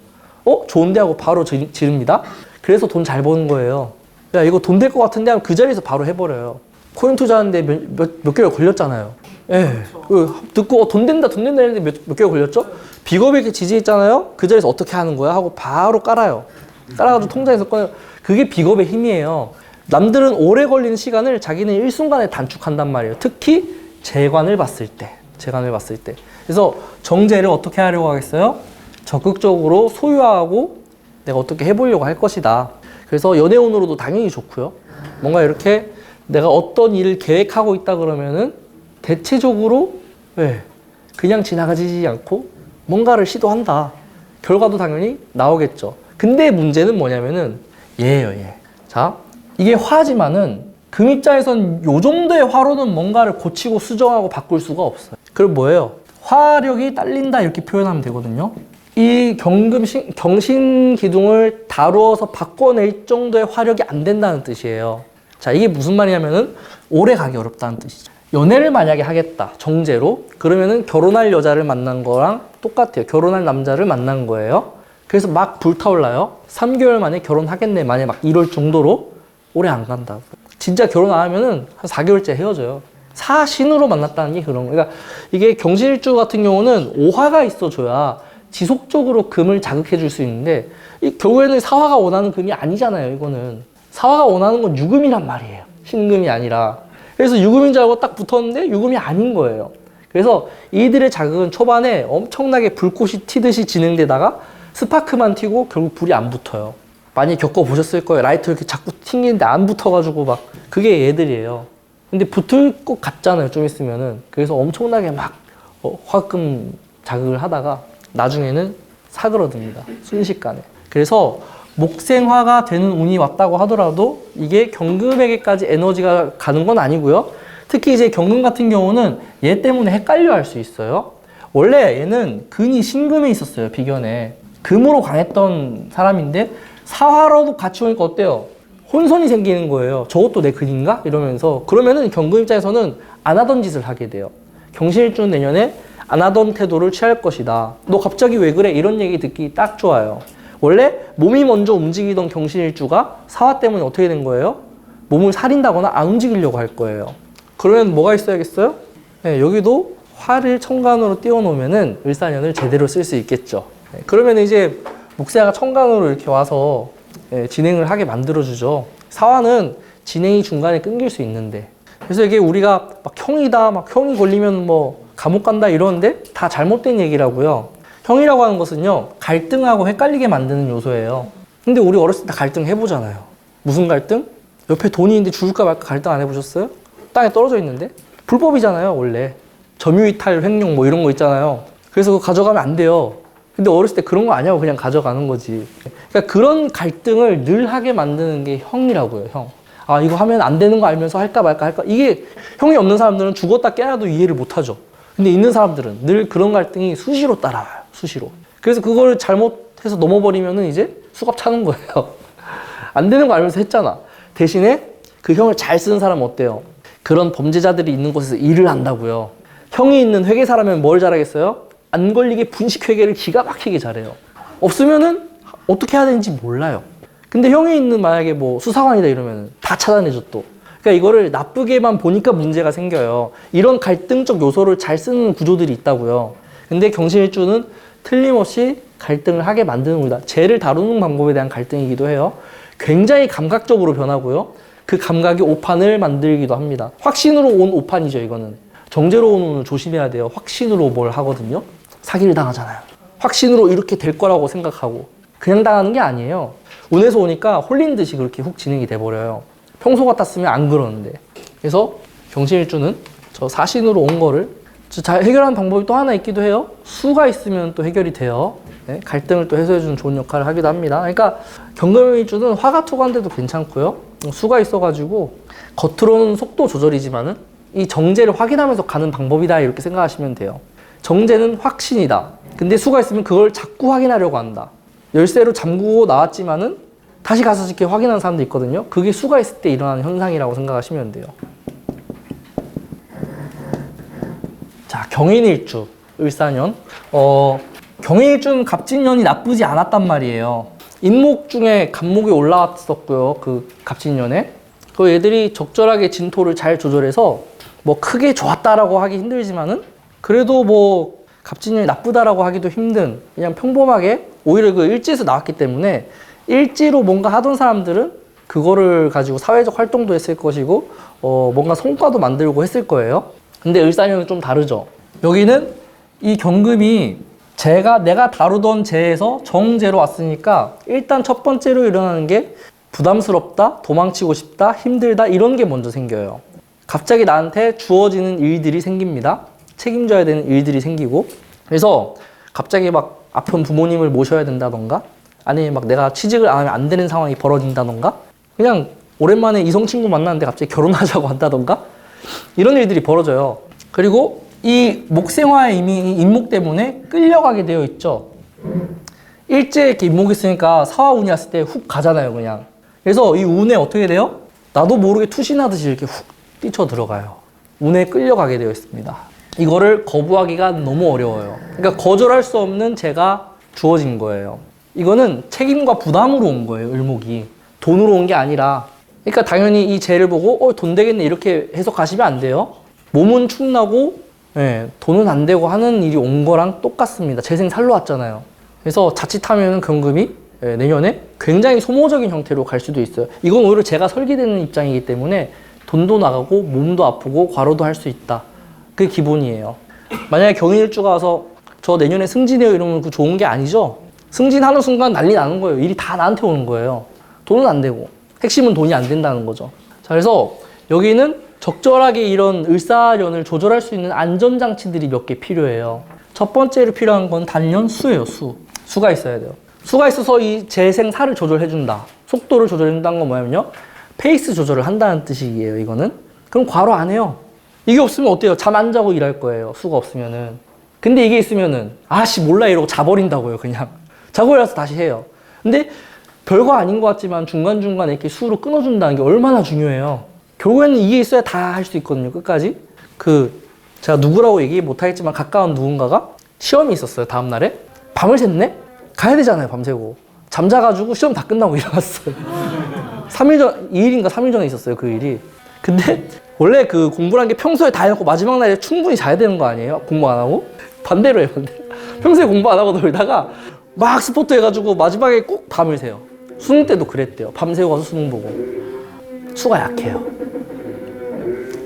좋은데 하고 바로 지릅니다. 그래서 돈 잘 버는 거예요. 야, 이거 돈 될 것 같은데 하면 그 자리에서 바로 해버려요. 코인 투자하는데 몇 개월 걸렸잖아요. 예. 듣고 돈 된다 했는데 몇 개월 걸렸죠? 비겁이 이렇게 지지했잖아요? 그 자리에서 어떻게 하는 거야? 하고 바로 깔아요. 깔아가지고 통장에서 꺼내요. 그게 비겁의 힘이에요. 남들은 오래 걸리는 시간을 자기는 일순간에 단축한단 말이에요. 특히 재관을 봤을 때. 그래서 정제를 어떻게 하려고 하겠어요? 적극적으로 소유하고 내가 어떻게 해보려고 할 것이다. 그래서 연애운으로도 당연히 좋고요. 뭔가 이렇게 내가 어떤 일을 계획하고 있다 그러면은 대체적으로 그냥 지나가지 않고 뭔가를 시도한다. 결과도 당연히 나오겠죠. 근데 문제는 뭐냐면은 얘예요, 얘. 자, 이게 화지만은 금 입장에선 요 정도의 화로는 뭔가를 고치고 수정하고 바꿀 수가 없어요. 그럼 뭐예요? 화력이 딸린다 이렇게 표현하면 되거든요. 이 경신 기둥을 다루어서 바꿔낼 정도의 화력이 안 된다는 뜻이에요. 자, 이게 무슨 말이냐면은 오래 가기 어렵다는 뜻이죠. 연애를 만약에 하겠다, 정제로. 그러면은 결혼할 여자를 만난 거랑 똑같아요. 결혼할 남자를 만난 거예요. 그래서 막 불타올라요. 3개월 만에 결혼하겠네. 만약에 막 이럴 정도로 오래 안 간다. 진짜 결혼 안 하면은 한 4개월째 헤어져요. 사신으로 만났다는 게 그런 거예요. 그러니까 이게 경신일주 같은 경우는 오화가 있어줘야 지속적으로 금을 자극해 줄 수 있는데 결국에는 사화가 원하는 금이 아니잖아요. 이거는 사화가 원하는 건 유금이란 말이에요. 신금이 아니라. 그래서 유금인 줄 알고 딱 붙었는데 유금이 아닌 거예요. 그래서 이들의 자극은 초반에 엄청나게 불꽃이 튀듯이 진행되다가 스파크만 튀고 결국 불이 안 붙어요. 많이 겪어보셨을 거예요. 라이터 이렇게 자꾸 튕기는데 안 붙어가지고 막 그게 얘들이에요. 근데 붙을 것 같잖아요. 좀 있으면은. 그래서 엄청나게 막 화금 자극을 하다가 나중에는 사그러듭니다. 순식간에. 그래서 목생화가 되는 운이 왔다고 하더라도 이게 경금에게까지 에너지가 가는 건 아니고요. 특히 이제 경금 같은 경우는 얘 때문에 헷갈려 할 수 있어요. 원래 얘는 근이 신금에 있었어요. 비견에. 금으로 강했던 사람인데 사화로도 같이 오니까 어때요? 혼선이 생기는 거예요. 저것도 내 근인가? 이러면서. 그러면은 경금 입장에서는 안 하던 짓을 하게 돼요. 경신일주는 내년에 안 하던 태도를 취할 것이다. 너 갑자기 왜 그래? 이런 얘기 듣기 딱 좋아요. 원래 몸이 먼저 움직이던 경신일주가 사화 때문에 어떻게 된 거예요? 몸을 살인다거나 안 움직이려고 할 거예요. 그러면 뭐가 있어야겠어요? 네, 여기도 화를 천간으로 띄워놓으면은 을사년을 제대로 쓸 수 있겠죠. 네, 그러면 이제 목세화가 천간으로 이렇게 와서 진행을 하게 만들어주죠. 사화는 진행이 중간에 끊길 수 있는데. 그래서 이게 우리가 막 형이다, 막 형이 걸리면 뭐 감옥 간다 이러는데 다 잘못된 얘기라고요. 형이라고 하는 것은요, 갈등하고 헷갈리게 만드는 요소예요. 근데 우리 어렸을 때 갈등 해보잖아요. 무슨 갈등? 옆에 돈이 있는데 줄까 말까 갈등 안 해보셨어요? 땅에 떨어져 있는데? 불법이잖아요, 원래. 점유이탈, 횡령 뭐 이런 거 있잖아요. 그래서 그거 가져가면 안 돼요. 근데 어렸을 때 그런 거 아니라고 그냥 가져가는 거지. 그러니까 그런 갈등을 늘 하게 만드는 게 형이라고요, 형. 아, 이거 하면 안 되는 거 알면서 할까 말까 할까. 이게 형이 없는 사람들은 죽었다 깨어나도 이해를 못 하죠. 근데 있는 사람들은 늘 그런 갈등이 수시로 따라와요. 수시로. 그래서 그걸 잘못해서 넘어버리면은 이제 수갑 차는 거예요. 안 되는 거 알면서 했잖아. 대신에 그 형을 잘 쓰는 사람은 어때요? 그런 범죄자들이 있는 곳에서 일을 한다고요. 형이 있는 회계사라면 뭘 잘하겠어요? 안 걸리게 분식 회계를 기가 막히게 잘해요. 없으면은 어떻게 해야 되는지 몰라요. 근데 형이 있는 만약에 뭐 수사관이다 이러면 다 차단해줘 또. 그러니까 이거를 나쁘게만 보니까 문제가 생겨요. 이런 갈등적 요소를 잘 쓰는 구조들이 있다고요. 근데 경신일주는 틀림없이 갈등을 하게 만드는 겁니다. 죄를 다루는 방법에 대한 갈등이기도 해요. 굉장히 감각적으로 변하고요. 그 감각이 오판을 만들기도 합니다. 확신으로 온 오판이죠, 이거는. 정제로 온 오는 조심해야 돼요. 확신으로 뭘 하거든요. 사기를 당하잖아요. 확신으로 이렇게 될 거라고 생각하고 그냥 당하는 게 아니에요. 운에서 오니까 홀린 듯이 그렇게 훅 진행이 돼버려요. 평소 같았으면 안 그러는데. 그래서 경신일주는 저 사신으로 온 거를 잘 해결하는 방법이 또 하나 있기도 해요. 수가 있으면 또 해결이 돼요. 네, 갈등을 또 해소해주는 좋은 역할을 하기도 합니다. 그러니까 경금일주는 화가 투과인데도 괜찮고요. 수가 있어가지고 겉으로는 속도 조절이지만은 이 정제를 확인하면서 가는 방법이다 이렇게 생각하시면 돼요. 정제는 확신이다. 근데 수가 있으면 그걸 자꾸 확인하려고 한다. 열쇠로 잠그고 나왔지만은 다시 가서 이렇게 확인하는 사람도 있거든요. 그게 수가 있을 때 일어나는 현상이라고 생각하시면 돼요. 자, 경인일주, 을사년. 경인일주는 갑진년이 나쁘지 않았단 말이에요. 인목 중에 간목이 올라왔었고요. 그 갑진년에. 그 애들이 적절하게 진토를 잘 조절해서 뭐 크게 좋았다라고 하기 힘들지만은 그래도 뭐 갑진년이 나쁘다라고 하기도 힘든 그냥 평범하게 오히려 그 일지에서 나왔기 때문에 일지로 뭔가 하던 사람들은 그거를 가지고 사회적 활동도 했을 것이고 뭔가 성과도 만들고 했을 거예요. 근데 을사년은 좀 다르죠. 여기는 이 경금이 내가 다루던 재에서 정재로 왔으니까 일단 첫 번째로 일어나는 게 부담스럽다, 도망치고 싶다, 힘들다 이런 게 먼저 생겨요. 갑자기 나한테 주어지는 일들이 생깁니다. 책임져야 되는 일들이 생기고 그래서 갑자기 막 아픈 부모님을 모셔야 된다던가 아니면 막 내가 취직을 안 하면 안 되는 상황이 벌어진다던가 그냥 오랜만에 이성 친구 만났는데 갑자기 결혼하자고 한다던가 이런 일들이 벌어져요. 그리고 이 목생화의 이미 인목 때문에 끌려가게 되어 있죠. 일제에 이렇게 인목이 있으니까 사화운이 왔을 때 훅 가잖아요, 그냥. 그래서 이 운에 어떻게 돼요? 나도 모르게 투신하듯이 이렇게 훅 뛰쳐 들어가요. 운에 끌려가게 되어 있습니다. 이거를 거부하기가 너무 어려워요. 그러니까 거절할 수 없는 죄가 주어진 거예요. 이거는 책임과 부담으로 온 거예요, 을목이. 돈으로 온 게 아니라. 그러니까 당연히 이 죄를 보고 돈 되겠네 이렇게 해석하시면 안 돼요. 몸은 축나고 돈은 안 되고 하는 일이 온 거랑 똑같습니다. 재생 살로 왔잖아요. 그래서 자칫하면 경금이 내년에 굉장히 소모적인 형태로 갈 수도 있어요. 이건 오히려 제가 설계되는 입장이기 때문에 돈도 나가고 몸도 아프고 과로도 할 수 있다. 그게 기본이에요. 만약에 경인일주가 와서 저 내년에 승진해요 이러면 그 좋은 게 아니죠. 승진하는 순간 난리 나는 거예요. 일이 다 나한테 오는 거예요. 돈은 안 되고 핵심은 돈이 안 된다는 거죠. 자, 그래서 여기는 적절하게 이런 을사년을 조절할 수 있는 안전장치들이 몇 개 필요해요. 첫 번째로 필요한 건 단연 수예요. 수가 있어야 돼요. 수가 있어서 이 재생사를 조절해준다. 속도를 조절해준다는 건 뭐냐면요. 페이스 조절을 한다는 뜻이에요. 이거는. 그럼 과로 안 해요. 이게 없으면 어때요? 잠 안 자고 일할 거예요. 수가 없으면은. 근데 이게 있으면은 아씨 몰라 이러고 자버린다고요. 그냥. 자고 일어나서 다시 해요. 근데 별거 아닌 것 같지만 중간중간에 이렇게 수로 끊어준다는 게 얼마나 중요해요. 결국에는 이게 있어야 다 할 수 있거든요. 끝까지. 제가 누구라고 얘기 못하겠지만 가까운 누군가가 시험이 있었어요. 다음날에. 밤을 샜네? 가야 되잖아요. 밤새고. 잠자가지고 시험 다 끝나고 일어났어요. 2일인가 3일 전에 있었어요. 그 일이. 근데 원래 그 공부란 게 평소에 다 해놓고 마지막 날에 충분히 자야 되는 거 아니에요? 공부 안 하고? 반대로 해요. 반대로. 평소에 공부 안 하고 놀다가 막 스포트 해가지고 마지막에 꼭 밤을 새요. 수능 때도 그랬대요. 밤새고 가서 수능 보고. 수가 약해요.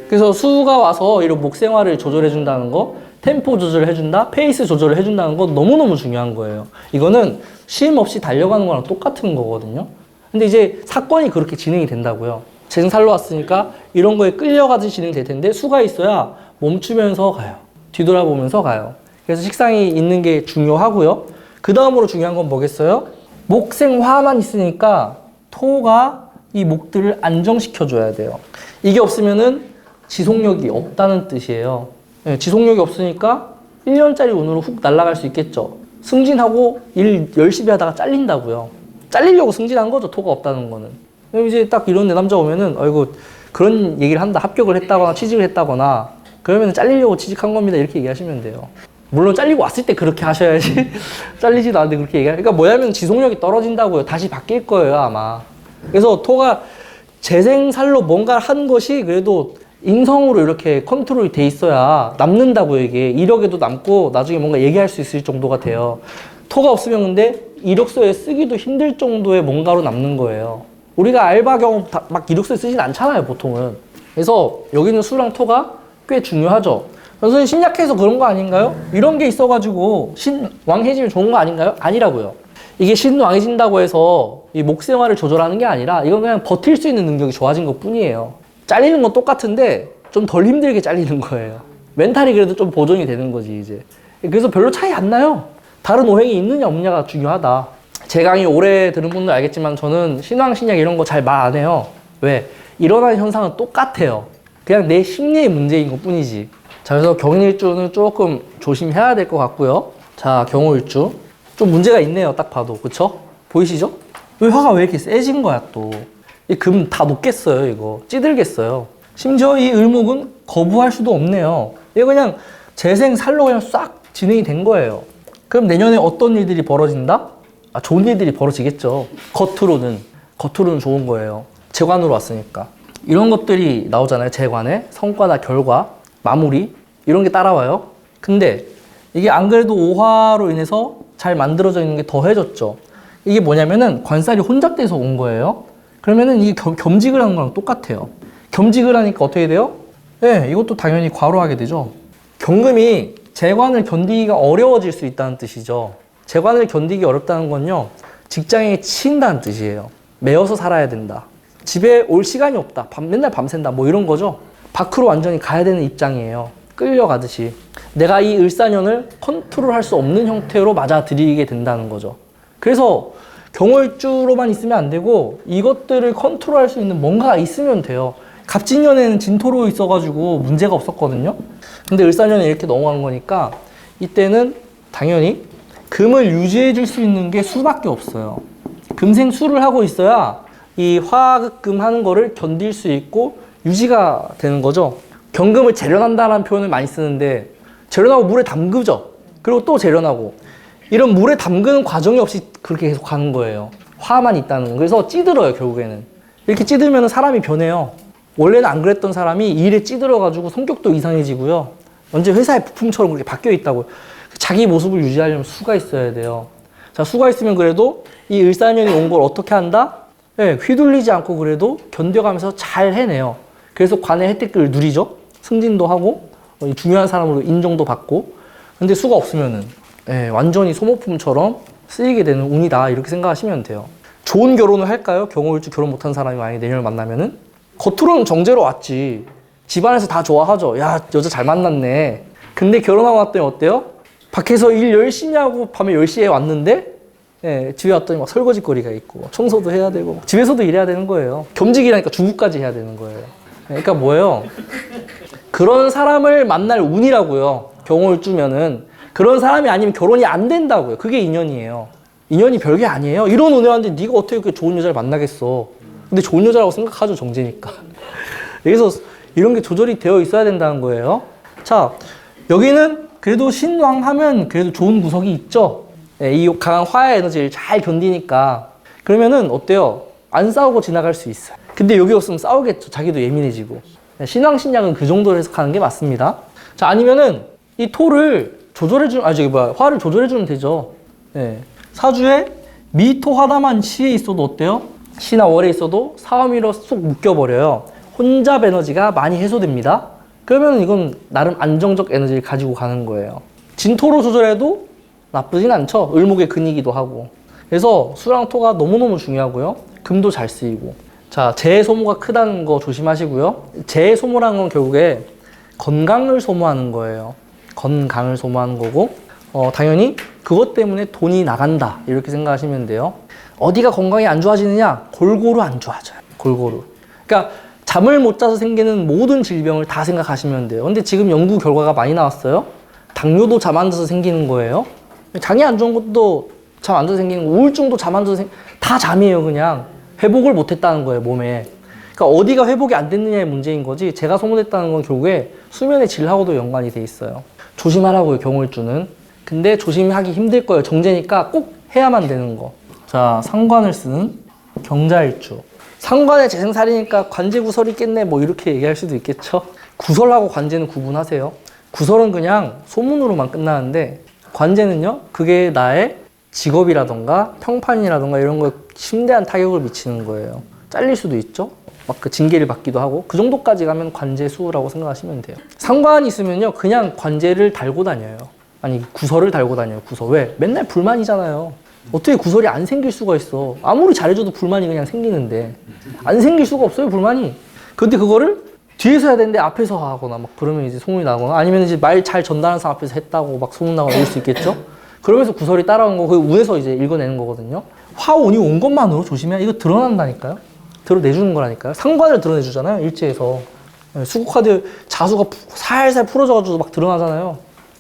그래서 수가 와서 이런 목생활을 조절해준다는 거, 템포 조절을 해준다, 페이스 조절을 해준다는 건 너무너무 중요한 거예요. 이거는 쉼 없이 달려가는 거랑 똑같은 거거든요. 근데 이제 사건이 그렇게 진행이 된다고요. 재생살로 왔으니까 이런 거에 끌려가듯이 진행될 텐데 수가 있어야 멈추면서 가요. 뒤돌아보면서 가요. 그래서 식상이 있는 게 중요하고요. 그 다음으로 중요한 건 뭐겠어요? 목생화만 있으니까 토가 이 목들을 안정시켜줘야 돼요. 이게 없으면은 지속력이 없다는 뜻이에요. 네, 지속력이 없으니까 1년짜리 운으로 훅 날아갈 수 있겠죠. 승진하고 일 열심히 하다가 잘린다고요. 잘리려고 승진한 거죠, 토가 없다는 거는. 그럼 이제 딱 이런 내 남자 오면은, 아이고, 그런 얘기를 한다. 합격을 했다거나 취직을 했다거나, 그러면 잘리려고 취직한 겁니다. 이렇게 얘기하시면 돼요. 물론 잘리고 왔을 때 그렇게 하셔야지. 잘리지도 않는데 그렇게 얘기하니까. 그러니까 뭐냐면 지속력이 떨어진다고요. 다시 바뀔 거예요, 아마. 그래서 토가 재생살로 뭔가를 한 것이 그래도 인성으로 이렇게 컨트롤이 돼 있어야 남는다고요, 이게. 이력에도 남고 나중에 뭔가 얘기할 수 있을 정도가 돼요. 토가 없으면 근데 이력서에 쓰기도 힘들 정도의 뭔가로 남는 거예요. 우리가 알바 경험 막 이력서에 쓰진 않잖아요, 보통은. 그래서 여기는 수랑 토가 꽤 중요하죠. 선생님 신약해서 그런 거 아닌가요? 이런 게 있어가지고 신왕해지면 좋은 거 아닌가요? 아니라고요. 이게 신왕해진다고 해서 이 목 생활을 조절하는 게 아니라 이건 그냥 버틸 수 있는 능력이 좋아진 것 뿐이에요. 잘리는 건 똑같은데 좀 덜 힘들게 잘리는 거예요. 멘탈이 그래도 좀 보존이 되는 거지, 이제. 그래서 별로 차이 안 나요. 다른 오행이 있느냐 없느냐가 중요하다. 제 강의 오래 들은 분들 알겠지만 저는 신왕, 신약 이런 거 잘 말 안 해요. 왜? 일어나는 현상은 똑같아요. 그냥 내 심리의 문제인 것 뿐이지. 자, 그래서 경일주는 조금 조심해야 될 것 같고요. 자, 경호일주. 좀 문제가 있네요, 딱 봐도. 그쵸? 보이시죠? 왜 화가 왜 이렇게 세진 거야, 또. 이 금 다 녹겠어요, 이거. 찌들겠어요. 심지어 이 을목은 거부할 수도 없네요. 이거 그냥 재생살로 그냥 싹 진행이 된 거예요. 그럼 내년에 어떤 일들이 벌어진다? 아, 좋은 일들이 벌어지겠죠. 겉으로는 좋은 거예요. 재관으로 왔으니까. 이런 것들이 나오잖아요, 재관에. 성과나 결과, 마무리. 이런 게 따라와요. 근데 이게 안 그래도 오화로 인해서 잘 만들어져 있는 게 더해졌죠. 이게 뭐냐면은 관살이 혼잡돼서 온 거예요. 그러면은 이게 겸직을 하는 거랑 똑같아요. 겸직을 하니까 어떻게 돼요? 네, 이것도 당연히 과로하게 되죠. 경금이 재관을 견디기가 어려워질 수 있다는 뜻이죠. 재관을 견디기 어렵다는 건요, 직장에 치인다는 뜻이에요. 매여서 살아야 된다. 집에 올 시간이 없다. 맨날 밤샌다. 뭐 이런 거죠. 밖으로 완전히 가야 되는 입장이에요. 끌려가듯이. 내가 이 을사년을 컨트롤할 수 없는 형태로 맞아들이게 된다는 거죠. 그래서 경월주로만 있으면 안 되고 이것들을 컨트롤할 수 있는 뭔가가 있으면 돼요. 갑진년에는 진토로 있어가지고 문제가 없었거든요. 근데 을사년에 이렇게 넘어간 거니까 이때는 당연히 금을 유지해 줄 수 있는 게 수밖에 없어요. 금생수를 하고 있어야 이 화극금 하는 거를 견딜 수 있고 유지가 되는 거죠. 경금을 재련한다라는 표현을 많이 쓰는데 재련하고 물에 담그죠. 그리고 또 재련하고 이런 물에 담그는 과정이 없이 그렇게 계속 가는 거예요. 화만 있다는 거. 그래서 찌들어요, 결국에는. 이렇게 찌들면 사람이 변해요. 원래는 안 그랬던 사람이 일에 찌들어가지고 성격도 이상해지고요. 완전 회사의 부품처럼 그렇게 바뀌어 있다고요. 자기 모습을 유지하려면 수가 있어야 돼요. 자, 수가 있으면 그래도 이 을사년이 온 걸 어떻게 한다? 네, 휘둘리지 않고 그래도 견뎌가면서 잘 해내요. 그래서 관의 혜택들을 누리죠. 승진도 하고 중요한 사람으로 인정도 받고. 근데 수가 없으면은 완전히 소모품처럼 쓰이게 되는 운이다, 이렇게 생각하시면 돼요. 좋은 결혼을 할까요? 경호일주 결혼 못한 사람이 만약에 내년을 만나면은 겉으로는 정제로 왔지. 집안에서 다 좋아하죠. 야, 여자 잘 만났네. 근데 결혼하고 왔더니 어때요? 밖에서 일 열심히 하고 밤에 10시에 왔는데 집에 왔더니 막 설거지거리가 있고 청소도 해야 되고 집에서도 일해야 되는 거예요. 겸직이라니까 주부까지 해야 되는 거예요. 그러니까 뭐예요? 그런 사람을 만날 운이라고요. 경호일주면은 그런 사람이 아니면 결혼이 안 된다고요. 그게 인연이에요. 인연이 별게 아니에요. 이런 운에 왔는데 네가 어떻게 그렇게 좋은 여자를 만나겠어. 근데 좋은 여자라고 생각하죠, 정제니까. 그래서 이런 게 조절이 되어 있어야 된다는 거예요. 자, 여기는 그래도 신왕하면 그래도 좋은 구석이 있죠. 이 강한 화의 에너지를 잘 견디니까. 그러면은 어때요? 안 싸우고 지나갈 수 있어요. 근데 여기 없으면 싸우겠죠. 자기도 예민해지고. 신왕, 신약은 그 정도로 해석하는 게 맞습니다. 자, 아니면은 이 토를 화를 조절해주면 되죠. 사주에 미토 화다만 시에 있어도 어때요? 시나 월에 있어도 사화미로 쏙 묶여버려요. 혼잡 에너지가 많이 해소됩니다. 그러면 이건 나름 안정적 에너지를 가지고 가는 거예요. 진토로 조절해도 나쁘진 않죠. 을목의 근이기도 하고. 그래서 수랑 토가 너무너무 중요하고요. 금도 잘 쓰이고. 자, 재의 소모가 크다는 거 조심하시고요. 재의 소모라는 건 결국에 건강을 소모하는 거예요. 건강을 소모하는 거고, 당연히 그것 때문에 돈이 나간다, 이렇게 생각하시면 돼요. 어디가 건강이 안 좋아지느냐? 골고루 안 좋아져요. 골고루. 그러니까 잠을 못 자서 생기는 모든 질병을 다 생각하시면 돼요. 근데 지금 연구 결과가 많이 나왔어요. 당뇨도 잠 안 자서 생기는 거예요. 장이 안 좋은 것도 잠 안 자서 생기는 거, 우울증도 잠 안 자서 다 잠이에요. 그냥 회복을 못 했다는 거예요, 몸에. 그러니까 어디가 회복이 안 됐느냐의 문제인 거지, 제가 소문냈다는 건 결국에 수면의 질하고도 연관이 돼 있어요. 조심하라고요, 경우일주는. 근데 조심하기 힘들 거예요. 정제니까 꼭 해야만 되는 거. 자, 상관을 쓰는 경자일주. 상관의 재생살이니까 관제 구설이 있겠네, 뭐 이렇게 얘기할 수도 있겠죠. 구설하고 관제는 구분하세요. 구설은 그냥 소문으로만 끝나는데, 관제는요, 그게 나의 직업이라던가 평판이라던가 이런 거에 심대한 타격을 미치는 거예요. 잘릴 수도 있죠. 막 그 징계를 받기도 하고, 그 정도까지 가면 관제수라고 생각하시면 돼요. 상관이 있으면요, 그냥 관제를 달고 다녀요. 아니, 구설을 달고 다녀요. 구설. 왜? 맨날 불만이잖아요. 어떻게 구설이 안 생길 수가 있어. 아무리 잘해줘도 불만이 그냥 생기는데 안 생길 수가 없어요, 불만이. 근데 그거를 뒤에서 해야 되는데 앞에서 하거나 막 그러면 이제 소문이 나거나, 아니면 이제 말 잘 전달하는 사람 앞에서 했다고 막 소문 나거나 이럴 수 있겠죠. 그러면서 구설이 따라온 거, 그 운에서 이제 읽어내는 거거든요. 화운이 온 것만으로 조심해야, 이거 드러난다니까요. 드러내주는 거라니까요. 상관을 드러내주잖아요, 일지에서. 수국카드 자수가 살살 풀어져가지고 막 드러나잖아요.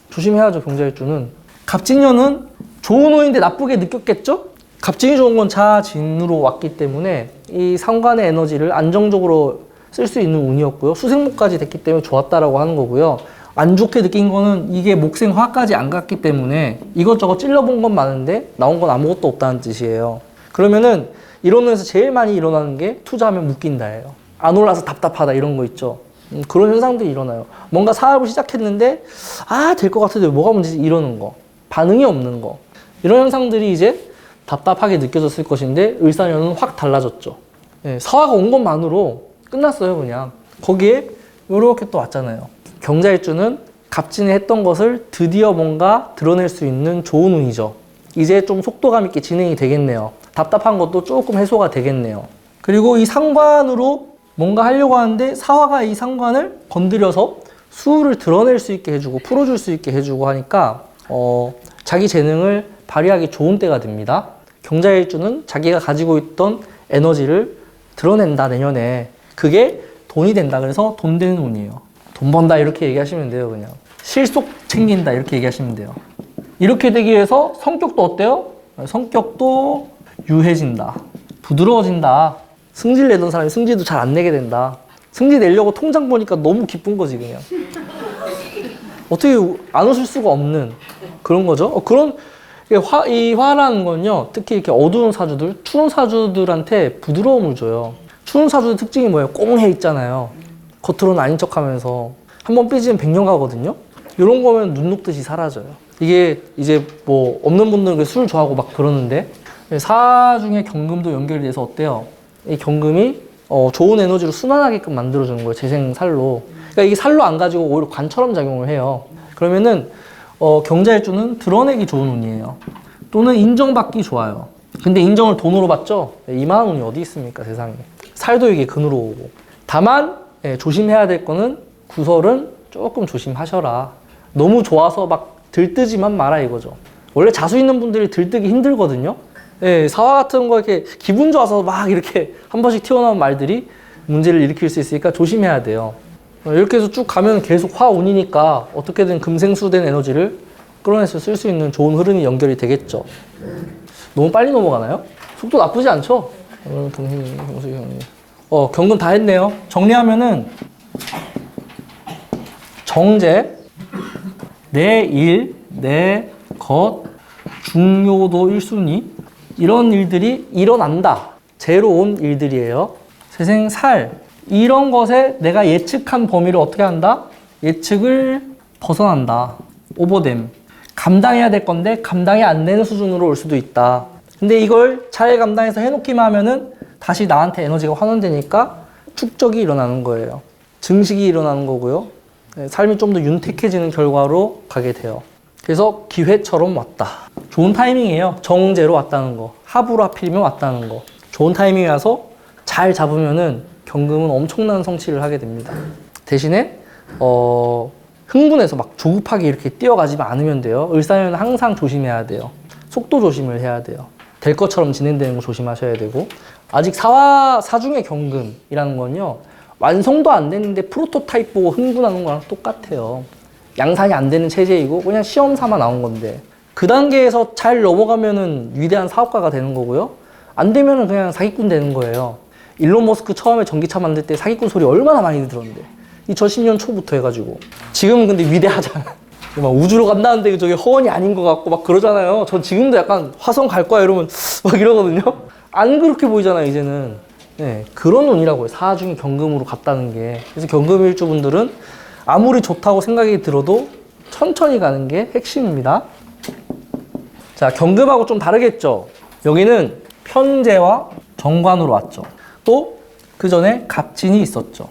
조심해야죠, 경자일주는. 갑진년은 좋은 운인데 나쁘게 느꼈겠죠? 갑진이 좋은 건 자진으로 왔기 때문에 이 상관의 에너지를 안정적으로 쓸 수 있는 운이었고요. 수생목까지 됐기 때문에 좋았다라고 하는 거고요. 안 좋게 느낀 거는 이게 목생화까지 안 갔기 때문에 이것저것 찔러본 건 많은데 나온 건 아무것도 없다는 뜻이에요. 그러면은 이런 운에서 제일 많이 일어나는 게 투자하면 묶인다예요. 안 올라서 답답하다 이런 거 있죠. 그런 현상들이 일어나요. 뭔가 사업을 시작했는데 될 것 같은데 뭐가 문제지 이러는 거. 반응이 없는 거. 이런 현상들이 이제 답답하게 느껴졌을 것인데 을사년은 확 달라졌죠. 사화가 온 것만으로 끝났어요, 그냥. 거기에 이렇게 또 왔잖아요. 경자일주는 갑진에 했던 것을 드디어 뭔가 드러낼 수 있는 좋은 운이죠. 이제 좀 속도감 있게 진행이 되겠네요. 답답한 것도 조금 해소가 되겠네요. 그리고 이 상관으로 뭔가 하려고 하는데 사화가 이 상관을 건드려서 수를 드러낼 수 있게 해주고 풀어줄 수 있게 해주고 하니까 자기 재능을 발휘하기 좋은 때가 됩니다. 경자일주는 자기가 가지고 있던 에너지를 드러낸다, 내년에. 그게 돈이 된다. 그래서 돈 되는 운이에요. 돈 번다 이렇게 얘기하시면 돼요, 그냥. 실속 챙긴다 이렇게 얘기하시면 돼요. 이렇게 되기 위해서 성격도 어때요? 성격도 유해진다. 부드러워진다. 승질 내던 사람이 승질도 잘 안 내게 된다. 승질 내려고 통장 보니까 너무 기쁜 거지, 그냥. 어떻게 안 웃을 수가 없는 그런 거죠. 이 화라는 건요, 특히 이렇게 어두운 사주들, 추운 사주들한테 부드러움을 줘요. 추운 사주의 특징이 뭐예요? 꽁해 있잖아요. 겉으로는 아닌 척 하면서. 한번 삐지면 100년 가거든요? 이런 거면 눈 녹듯이 사라져요. 이게 이제 뭐 없는 분들은 술 좋아하고 막 그러는데, 사 중에 경금도 연결이 돼서 어때요? 이 경금이 좋은 에너지로 순환하게끔 만들어주는 거예요. 재생살로. 그러니까 이게 살로 안 가지고 오히려 관처럼 작용을 해요. 그러면은 경자일주는 드러내기 좋은 운이에요. 또는 인정받기 좋아요. 근데 인정을 돈으로 받죠? 이만한 운이 어디 있습니까, 세상에. 살도 이게 근으로 오고. 다만 조심해야 될 거는 구설은 조금 조심하셔라. 너무 좋아서 막 들뜨지만 마라 이거죠. 원래 자수 있는 분들이 들뜨기 힘들거든요. 사화 같은 거 이렇게 기분 좋아서 막 이렇게 한 번씩 튀어나온 말들이 문제를 일으킬 수 있으니까 조심해야 돼요. 이렇게 해서 쭉 가면 계속 화운이니까 어떻게든 금생수된 에너지를 끌어내서 쓸 수 있는 좋은 흐름이 연결이 되겠죠. 너무 빨리 넘어가나요? 속도 나쁘지 않죠? 경금 다 했네요. 정리하면은 정제, 내 일, 내 것, 중요도 1순위 이런 일들이 일어난다. 제로 온 일들이에요. 세생살 이런 것에 내가 예측한 범위를 어떻게 한다? 예측을 벗어난다. 오버됨. 감당해야 될 건데 감당이 안 되는 수준으로 올 수도 있다. 근데 이걸 잘 감당해서 해놓기만 하면은 다시 나한테 에너지가 환원되니까 축적이 일어나는 거예요. 증식이 일어나는 거고요. 삶이 좀 더 윤택해지는 결과로 가게 돼요. 그래서 기회처럼 왔다. 좋은 타이밍이에요. 정제로 왔다는 거. 합으로 하필이면 왔다는 거. 좋은 타이밍이 와서 잘 잡으면은 경금은 엄청난 성취를 하게 됩니다. 대신에 흥분해서 막 조급하게 이렇게 뛰어가지 않으면 돼요. 을사년은 항상 조심해야 돼요. 속도 조심을 해야 돼요. 될 것처럼 진행되는 거 조심하셔야 되고, 아직 사중의 경금이라는 건요, 완성도 안 됐는데 프로토타입 보고 흥분하는 거랑 똑같아요. 양산이 안 되는 체제이고 그냥 시험 삼아 나온 건데, 그 단계에서 잘 넘어가면은 위대한 사업가가 되는 거고요. 안 되면은 그냥 사기꾼 되는 거예요. 일론 머스크 처음에 전기차 만들 때 사기꾼 소리 얼마나 많이 들었는데, 2010년 초부터 해가지고. 지금은 근데 위대하잖아. 막 우주로 간다는데 저게 허언이 아닌 것 같고 막 그러잖아요. 전 지금도 약간 화성 갈 거야 이러면 막 이러거든요. 안 그렇게 보이잖아요, 이제는. 네, 그런 운이라고요. 사중이 경금으로 갔다는 게. 그래서 경금일주분들은 아무리 좋다고 생각이 들어도 천천히 가는 게 핵심입니다. 자, 경금하고 좀 다르겠죠? 여기는 편재와 정관으로 왔죠. 또 그 전에 갑진이 있었죠.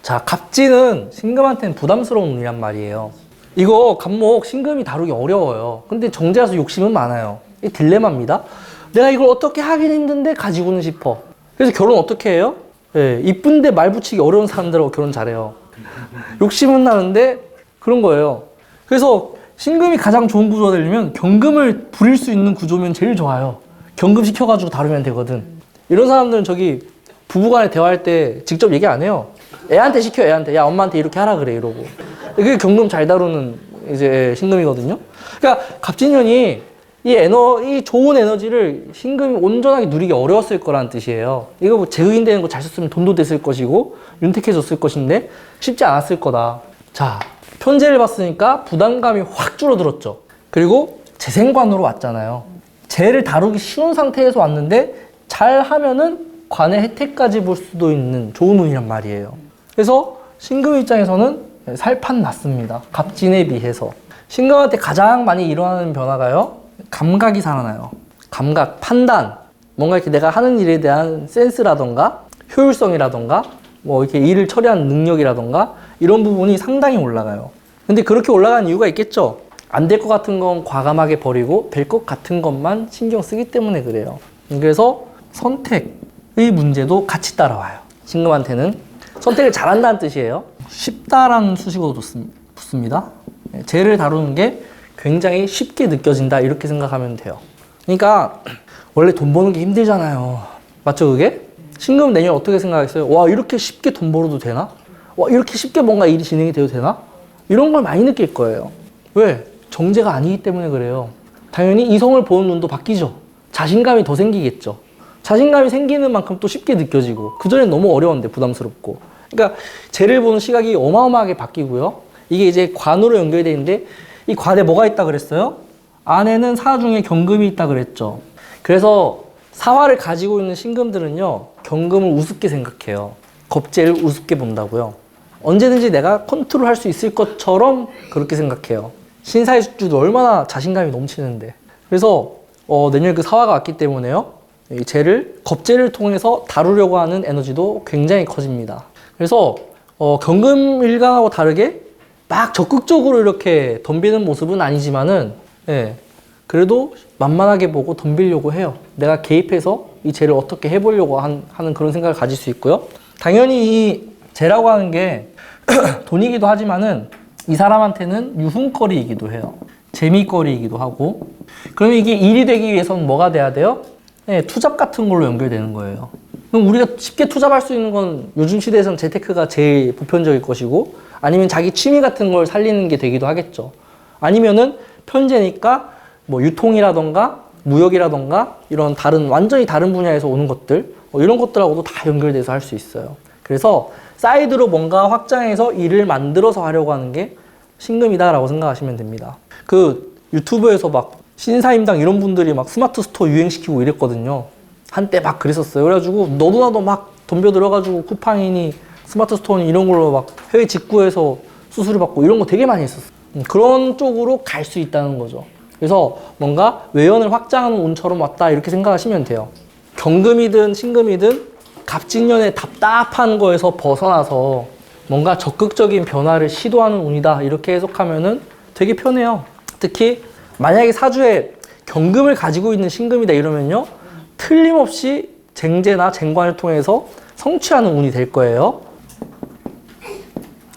자, 갑진은 신금한테는 부담스러운 운이란 말이에요. 이거 갑목 신금이 다루기 어려워요. 근데 정제라서 욕심은 많아요. 이 딜레마입니다. 내가 이걸 어떻게 하긴 힘든데 가지고는 싶어. 그래서 결혼 어떻게 해요? 예, 이쁜데 말 붙이기 어려운 사람들하고 결혼 잘해요. 욕심은 나는데 그런 거예요. 그래서 신금이 가장 좋은 구조가 되려면 경금을 부릴 수 있는 구조면 제일 좋아요. 경금 시켜가지고 다루면 되거든. 이런 사람들은 저기 부부간에 대화할 때 직접 얘기 안 해요. 애한테 시켜, 애한테. 야, 엄마한테 이렇게 하라 그래, 이러고. 그게 경금 잘 다루는 이제 신금이거든요. 그러니까 갑진년이 이 좋은 에너지를 신금이 온전하게 누리기 어려웠을 거라는 뜻이에요. 이거 뭐 재의인되는 거 잘 썼으면 돈도 됐을 것이고 윤택해졌을 것인데 쉽지 않았을 거다. 자, 편제를 봤으니까 부담감이 확 줄어들었죠. 그리고 재생관으로 왔잖아요. 재를 다루기 쉬운 상태에서 왔는데 잘 하면은 관의 혜택까지 볼 수도 있는 좋은 운이란 말이에요. 그래서 신금 입장에서는 살판 났습니다. 갑진에 비해서. 신금한테 가장 많이 일어나는 변화가요, 감각이 살아나요. 감각, 판단, 뭔가 이렇게 내가 하는 일에 대한 센스라던가 효율성이라던가 뭐 이렇게 일을 처리하는 능력이라던가 이런 부분이 상당히 올라가요. 근데 그렇게 올라가는 이유가 있겠죠. 안 될 것 같은 건 과감하게 버리고 될 것 같은 것만 신경 쓰기 때문에 그래요. 그래서 선택의 문제도 같이 따라와요. 신금한테는 선택을 잘한다는 뜻이에요. 쉽다라는 수식어도 붙습니다. 재를 다루는 게 굉장히 쉽게 느껴진다, 이렇게 생각하면 돼요. 그러니까 원래 돈 버는 게 힘들잖아요. 맞죠, 그게? 신금 내년 어떻게 생각했어요? 와, 이렇게 쉽게 돈 벌어도 되나? 와, 이렇게 쉽게 뭔가 일이 진행이 돼도 되나? 이런 걸 많이 느낄 거예요. 왜? 정제가 아니기 때문에 그래요. 당연히 이성을 보는 눈도 바뀌죠. 자신감이 더 생기겠죠. 자신감이 생기는 만큼 또 쉽게 느껴지고, 그전엔 너무 어려웠는데 부담스럽고. 그러니까 재를 보는 시각이 어마어마하게 바뀌고요. 이게 이제 관으로 연결되어 있는데, 이 관에 뭐가 있다 그랬어요? 안에는 사중에 경금이 있다 그랬죠. 그래서 사화를 가지고 있는 신금들은요, 경금을 우습게 생각해요. 겁재를 우습게 본다고요. 언제든지 내가 컨트롤할 수 있을 것처럼 그렇게 생각해요. 신사의 숙주도 얼마나 자신감이 넘치는데. 그래서 내년에 그 사화가 왔기 때문에요, 이 재를, 겁재를 통해서 다루려고 하는 에너지도 굉장히 커집니다. 그래서 경금 일간하고 다르게 막 적극적으로 이렇게 덤비는 모습은 아니지만은, 예, 그래도 만만하게 보고 덤비려고 해요. 내가 개입해서 이 재를 어떻게 해보려고 하는 그런 생각을 가질 수 있고요. 당연히 이 재라고 하는 게 돈이기도 하지만은 이 사람한테는 유흥거리이기도 해요. 재미거리이기도 하고. 그러면 이게 일이 되기 위해서는 뭐가 돼야 돼요? 네, 투잡 같은 걸로 연결되는 거예요. 그럼 우리가 쉽게 투잡할 수 있는 건 요즘 시대에서는 재테크가 제일 보편적일 것이고, 아니면 자기 취미 같은 걸 살리는 게 되기도 하겠죠. 아니면은 편제니까 뭐 유통이라던가 무역이라던가 이런 완전히 다른 분야에서 오는 것들, 이런 것들하고도 다 연결돼서 할 수 있어요. 그래서 사이드로 뭔가 확장해서 일을 만들어서 하려고 하는 게 신금이다라고 생각하시면 됩니다. 그 유튜브에서 막 신사임당 이런 분들이 막 스마트 스토어 유행시키고 이랬거든요. 한때 막 그랬었어요. 그래가지고 너도 나도 막 덤벼들어가지고 쿠팡이니 스마트 스토어니 이런 걸로 막 해외 직구해서 수수료 받고 이런 거 되게 많이 했었어요. 그런 쪽으로 갈 수 있다는 거죠. 그래서 뭔가 외연을 확장하는 운처럼 왔다, 이렇게 생각하시면 돼요. 경금이든 신금이든 갑진년의 답답한 거에서 벗어나서 뭔가 적극적인 변화를 시도하는 운이다, 이렇게 해석하면은 되게 편해요. 특히 만약에 사주에 경금을 가지고 있는 신금이다 이러면요, 틀림없이 쟁제나 쟁관을 통해서 성취하는 운이 될 거예요.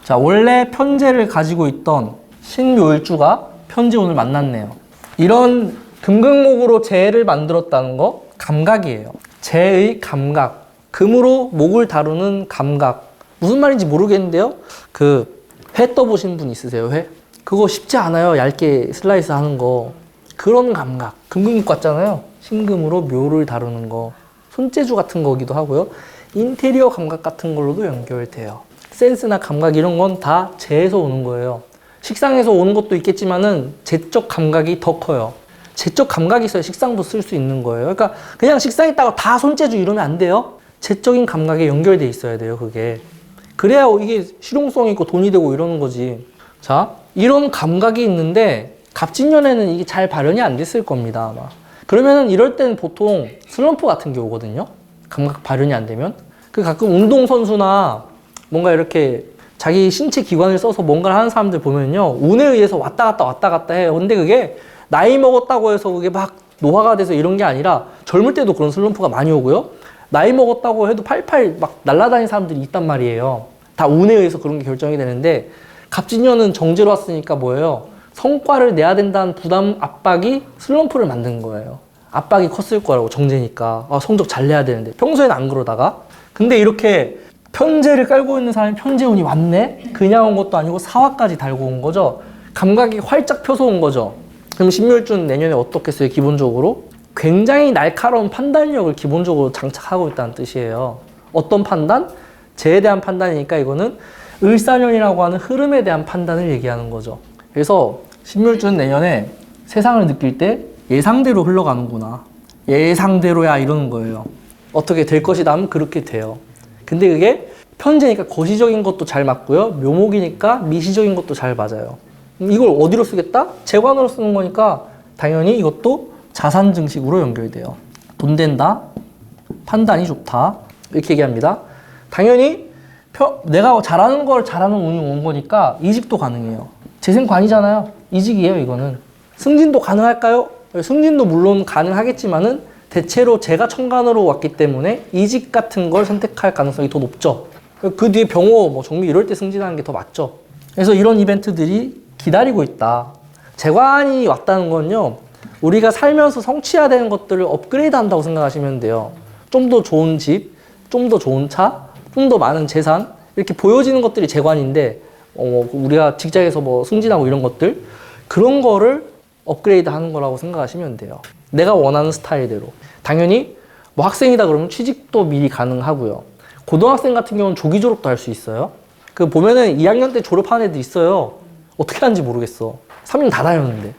자, 원래 편제를 가지고 있던 신묘일주가 편제운을 만났네요. 이런 금극목으로 재를 만들었다는 거 감각이에요. 재의 감각. 금으로 목을 다루는 감각. 무슨 말인지 모르겠는데요. 그 회 떠보신 분 있으세요? 회? 그거 쉽지 않아요. 얇게 슬라이스 하는 거. 그런 감각. 금극목 같잖아요. 신금으로 묘를 다루는 거. 손재주 같은 거기도 하고요. 인테리어 감각 같은 걸로도 연결돼요. 센스나 감각 이런 건 다 재에서 오는 거예요. 식상에서 오는 것도 있겠지만은 재적 감각이 더 커요. 재적 감각이 있어야 식상도 쓸 수 있는 거예요. 그러니까 그냥 식상 있다고 다 손재주 이러면 안 돼요. 재적인 감각에 연결돼 있어야 돼요, 그게. 그래야 이게 실용성 있고 돈이 되고 이러는 거지. 자, 이런 감각이 있는데 갑진년에는 이게 잘 발현이 안 됐을 겁니다, 아마. 그러면은 이럴 때는 보통 슬럼프 같은 게 오거든요. 감각 발현이 안 되면. 그 가끔 운동선수나 뭔가 이렇게 자기 신체 기관을 써서 뭔가를 하는 사람들 보면요. 운에 의해서 왔다 갔다 해요. 근데 그게 나이 먹었다고 해서 그게 막 노화가 돼서 이런 게 아니라 젊을 때도 그런 슬럼프가 많이 오고요. 나이 먹었다고 해도 팔팔 막 날아다니는 사람들이 있단 말이에요. 다 운에 의해서 그런 게 결정이 되는데 갑진년은 정제로 왔으니까 뭐예요? 성과를 내야 된다는 부담, 압박이 슬럼프를 만든 거예요. 압박이 컸을 거라고, 정제니까. 아, 성적 잘 내야 되는데. 평소에는 안 그러다가. 근데 이렇게 편제를 깔고 있는 사람이 편제운이 왔네? 그냥 온 것도 아니고 사화까지 달고 온 거죠. 감각이 활짝 펴서 온 거죠. 그럼 신묘일주는 내년에 어떻겠어요, 기본적으로? 굉장히 날카로운 판단력을 기본적으로 장착하고 있다는 뜻이에요. 어떤 판단? 재에 대한 판단이니까 이거는 을사년이라고 하는 흐름에 대한 판단을 얘기하는 거죠. 그래서 신묘일주는 내년에 세상을 느낄 때 예상대로 흘러가는구나. 예상대로야 이러는 거예요. 어떻게 될 것이다 하면 그렇게 돼요. 근데 그게 편제니까 거시적인 것도 잘 맞고요. 묘목이니까 미시적인 것도 잘 맞아요. 이걸 어디로 쓰겠다? 재관으로 쓰는 거니까 당연히 이것도 자산 증식으로 연결돼요. 돈 된다, 판단이 좋다 이렇게 얘기합니다. 당연히 내가 잘하는 걸 잘하는 운이 온 거니까 이직도 가능해요. 재생관이잖아요. 이직이에요, 이거는. 승진도 가능할까요? 승진도 물론 가능하겠지만은 대체로 제가 천간으로 왔기 때문에 이직 같은 걸 선택할 가능성이 더 높죠. 그 뒤에 병호, 뭐 정비 이럴 때 승진하는 게 더 맞죠. 그래서 이런 이벤트들이 기다리고 있다. 재관이 왔다는 건요, 우리가 살면서 성취해야 되는 것들을 업그레이드 한다고 생각하시면 돼요. 좀 더 좋은 집, 좀 더 좋은 차, 좀 더 많은 재산, 이렇게 보여지는 것들이 재관인데, 우리가 직장에서 뭐 승진하고 이런 것들, 그런 거를 업그레이드 하는 거라고 생각하시면 돼요. 내가 원하는 스타일대로. 당연히 뭐 학생이다 그러면 취직도 미리 가능하고요. 고등학생 같은 경우는 조기 졸업도 할 수 있어요. 그 보면은 2학년 때 졸업하는 애들 있어요. 어떻게 하는지 모르겠어. 3년 다 다녔는데.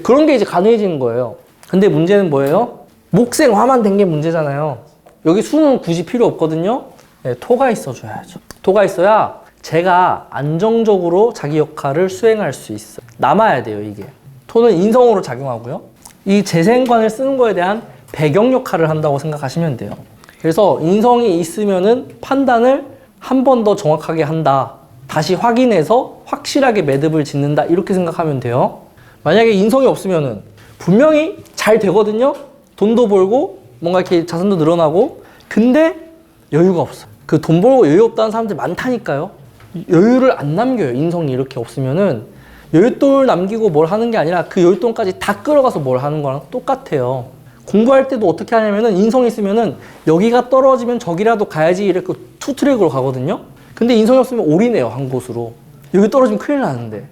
그런 게 이제 가능해지는 거예요. 근데 문제는 뭐예요? 목생화만 된 게 문제잖아요. 여기 수는 굳이 필요 없거든요. 네, 토가 있어줘야죠. 토가 있어야 제가 안정적으로 자기 역할을 수행할 수 있어요. 남아야 돼요, 이게. 토는 인성으로 작용하고요. 이 재생관을 쓰는 거에 대한 배경 역할을 한다고 생각하시면 돼요. 그래서 인성이 있으면은 판단을 한 번 더 정확하게 한다. 다시 확인해서 확실하게 매듭을 짓는다. 이렇게 생각하면 돼요. 만약에 인성이 없으면은 분명히 잘 되거든요. 돈도 벌고 뭔가 이렇게 자산도 늘어나고, 근데 여유가 없어. 그 돈 벌고 여유 없다는 사람들 많다니까요. 여유를 안 남겨요. 인성이 이렇게 없으면은 여윳돈을 남기고 뭘 하는 게 아니라 그 여윳돈까지 다 끌어가서 뭘 하는 거랑 똑같아요. 공부할 때도 어떻게 하냐면은 인성이 있으면은 여기가 떨어지면 저기라도 가야지 이렇게 투트랙으로 가거든요. 근데 인성이 없으면 올인해요, 한 곳으로. 여기 떨어지면 큰일 나는데.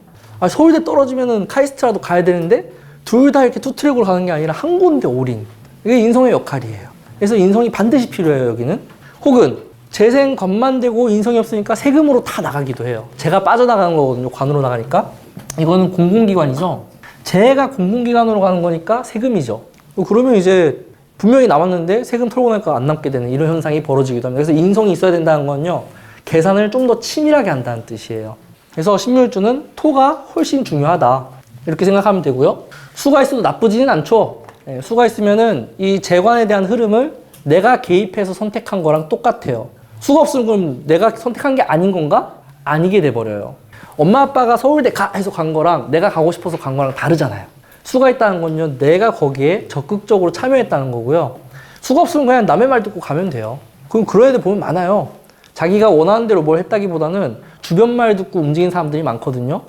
서울대 떨어지면은 카이스트라도 가야 되는데 둘 다 이렇게 투트랙으로 가는 게 아니라 한 군데 올인. 이게 인성의 역할이에요. 그래서 인성이 반드시 필요해요, 여기는. 혹은 재생관만 되고 인성이 없으니까 세금으로 다 나가기도 해요. 제가 빠져나가는 거거든요, 관으로 나가니까. 이거는 공공기관이죠. 재가 공공기관으로 가는 거니까 세금이죠. 그러면 이제 분명히 남았는데 세금 털고 나니까 안 남게 되는 이런 현상이 벌어지기도 합니다. 그래서 인성이 있어야 된다는 건요, 계산을 좀 더 치밀하게 한다는 뜻이에요. 그래서 신묘일주는 토가 훨씬 중요하다. 이렇게 생각하면 되고요. 수가 있어도 나쁘지는 않죠. 수가 있으면은 이 재관에 대한 흐름을 내가 개입해서 선택한 거랑 똑같아요. 수가 없으면 그럼 내가 선택한 게 아닌 건가? 아니게 돼버려요. 엄마 아빠가 서울대 가 해서 간 거랑 내가 가고 싶어서 간 거랑 다르잖아요. 수가 있다는 건요, 내가 거기에 적극적으로 참여했다는 거고요. 수가 없으면 그냥 남의 말 듣고 가면 돼요. 그럼 그런 애들 보면 많아요. 자기가 원하는 대로 뭘 했다기보다는 주변 말 듣고 움직인 사람들이 많거든요.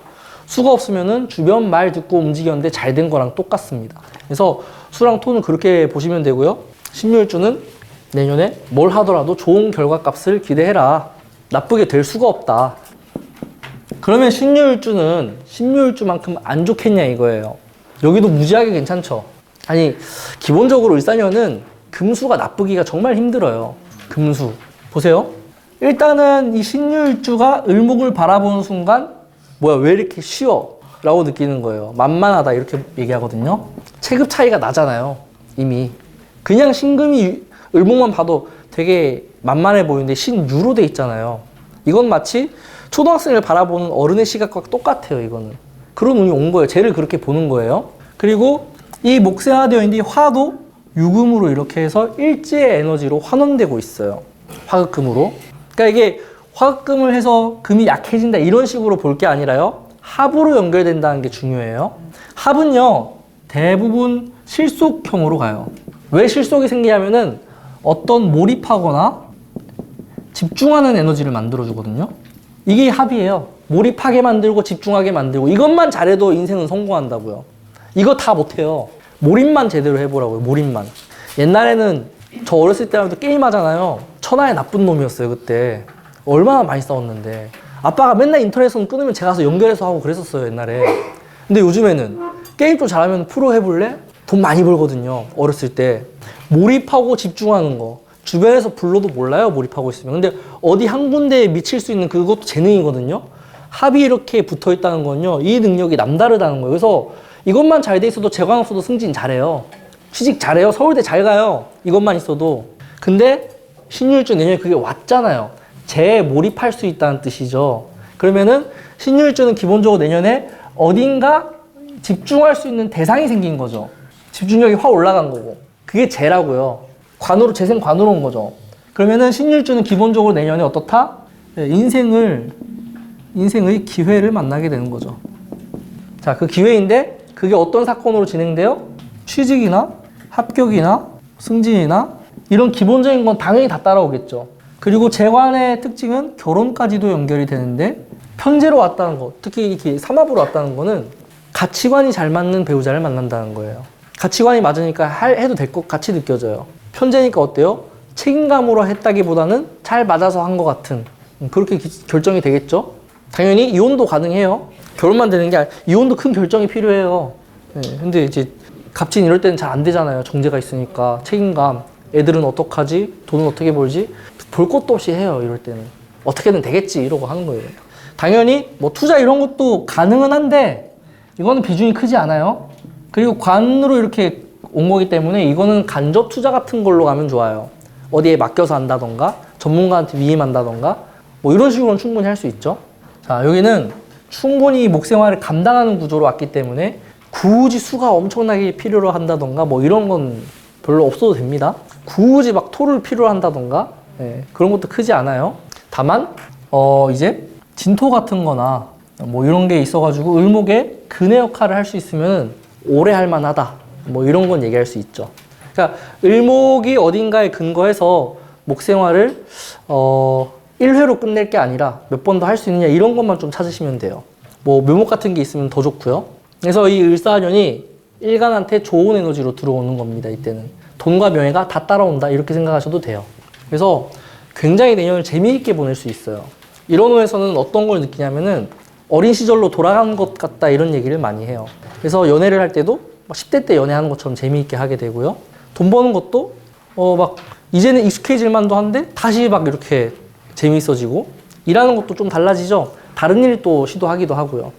수가 없으면은 주변 말 듣고 움직였는데 잘 된 거랑 똑같습니다. 그래서 수랑 토는 그렇게 보시면 되고요. 신유일주는 내년에 뭘 하더라도 좋은 결과값을 기대해라. 나쁘게 될 수가 없다. 그러면 신유일주는 신묘일주만큼 안 좋겠냐 이거예요. 여기도 무지하게 괜찮죠. 아니 기본적으로 을사년은 금수가 나쁘기가 정말 힘들어요. 금수 보세요. 일단은 이 신유일주가 을목을 바라보는 순간 뭐야 왜 이렇게 쉬워? 라고 느끼는 거예요. 만만하다 이렇게 얘기하거든요. 체급 차이가 나잖아요. 이미 그냥 신금이 을목만 봐도 되게 만만해 보이는데 신유로 돼 있잖아요. 이건 마치 초등학생을 바라보는 어른의 시각과 똑같아요. 이거는 그런 운이 온 거예요. 쟤를 그렇게 보는 거예요. 그리고 이 목생화되어 있는데 화도 유금으로 이렇게 해서 일지의 에너지로 환원되고 있어요. 화극금으로. 그러니까 이게 화극금을 해서 금이 약해진다 이런 식으로 볼 게 아니라요. 합으로 연결된다는 게 중요해요. 합은요 대부분 실속형으로 가요. 왜 실속이 생기냐면은 어떤 몰입하거나 집중하는 에너지를 만들어 주거든요. 이게 합이에요. 몰입하게 만들고 집중하게 만들고 이것만 잘해도 인생은 성공한다고요. 이거 다 못해요. 몰입만 제대로 해보라고요. 몰입만. 옛날에는 저 어렸을 때만 해도 게임 하잖아요. 천하의 나쁜 놈이었어요 그때. 얼마나 많이 싸웠는데 아빠가 맨날 인터넷선 끊으면 제가 가서 연결해서 하고 그랬었어요 옛날에. 근데 요즘에는 게임 좀 잘하면 프로 해볼래? 돈 많이 벌거든요. 어렸을 때 몰입하고 집중하는 거 주변에서 불러도 몰라요. 몰입하고 있으면. 근데 어디 한 군데에 미칠 수 있는 그것도 재능이거든요. 합이 이렇게 붙어 있다는 건요 이 능력이 남다르다는 거예요. 그래서 이것만 잘 돼 있어도 재관 없어도 승진 잘해요. 취직 잘해요. 서울대 잘 가요. 이것만 있어도. 근데 신유일주 내년에 그게 왔잖아요. 재몰입할 수 있다는 뜻이죠. 그러면은 신유일주는 기본적으로 내년에 어딘가 집중할 수 있는 대상이 생긴 거죠. 집중력이 확 올라간 거고. 그게 재라고요. 관으로, 재생관으로 온 거죠. 그러면은 신유일주는 기본적으로 내년에 어떻다? 인생의 기회를 만나게 되는 거죠. 자, 그 기회인데 그게 어떤 사건으로 진행돼요? 취직이나 합격이나 승진이나 이런 기본적인 건 당연히 다 따라오겠죠. 그리고 재관의 특징은 결혼까지도 연결이 되는데 편제로 왔다는 거, 특히 이렇게 삼합으로 왔다는 거는 가치관이 잘 맞는 배우자를 만난다는 거예요. 가치관이 맞으니까 해도 될 것 같이 느껴져요. 편제니까 어때요? 책임감으로 했다기보다는 잘 맞아서 한 것 같은 그렇게 결정이 되겠죠. 당연히 이혼도 가능해요. 결혼만 되는 게 아니라 이혼도 큰 결정이 필요해요. 네, 근데 이제 갑진 이럴 때는 잘 안 되잖아요. 정제가 있으니까 책임감. 애들은 어떡하지? 돈은 어떻게 벌지? 볼 것도 없이 해요. 이럴 때는 어떻게든 되겠지 이러고 하는 거예요. 당연히 뭐 투자 이런 것도 가능은 한데 이거는 비중이 크지 않아요. 그리고 관으로 이렇게 온 거기 때문에 이거는 간접 투자 같은 걸로 가면 좋아요. 어디에 맡겨서 한다던가 전문가한테 위임한다던가 뭐 이런 식으로는 충분히 할 수 있죠. 자, 여기는 충분히 목생활을 감당하는 구조로 왔기 때문에 굳이 수가 엄청나게 필요로 한다던가 뭐 이런 건 별로 없어도 됩니다. 굳이 막 토를 필요로 한다던가 그런 것도 크지 않아요. 다만 이제 진토 같은 거나 뭐 이런 게 있어가지고 을목에 근의 역할을 할 수 있으면 오래 할 만하다 뭐 이런 건 얘기할 수 있죠. 그러니까 을목이 어딘가에 근거해서 목생활을 1회로 끝낼 게 아니라 몇 번 더 할 수 있느냐 이런 것만 좀 찾으시면 돼요. 뭐 묘목 같은 게 있으면 더 좋고요. 그래서 이 을사년이 일간한테 좋은 에너지로 들어오는 겁니다. 이때는 돈과 명예가 다 따라온다 이렇게 생각하셔도 돼요. 그래서 굉장히 내년을 재미있게 보낼 수 있어요. 이론호에서는 어떤 걸 느끼냐면은 어린 시절로 돌아간 것 같다 이런 얘기를 많이 해요. 그래서 연애를 할 때도 막 10대 때 연애하는 것처럼 재미있게 하게 되고요. 돈 버는 것도 막 이제는 익숙해질 만도 한데 다시 막 이렇게 재미있어지고 일하는 것도 좀 달라지죠. 다른 일 또 시도하기도 하고요.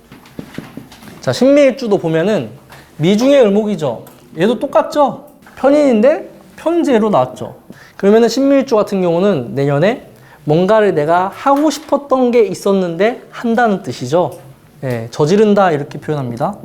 자, 신묘일주도 보면은 미중의 을목이죠. 얘도 똑같죠. 편인인데 편제로 나왔죠. 그러면은 신묘일주 같은 경우는 내년에 뭔가를 내가 하고 싶었던 게 있었는데 한다는 뜻이죠. 저지른다 이렇게 표현합니다.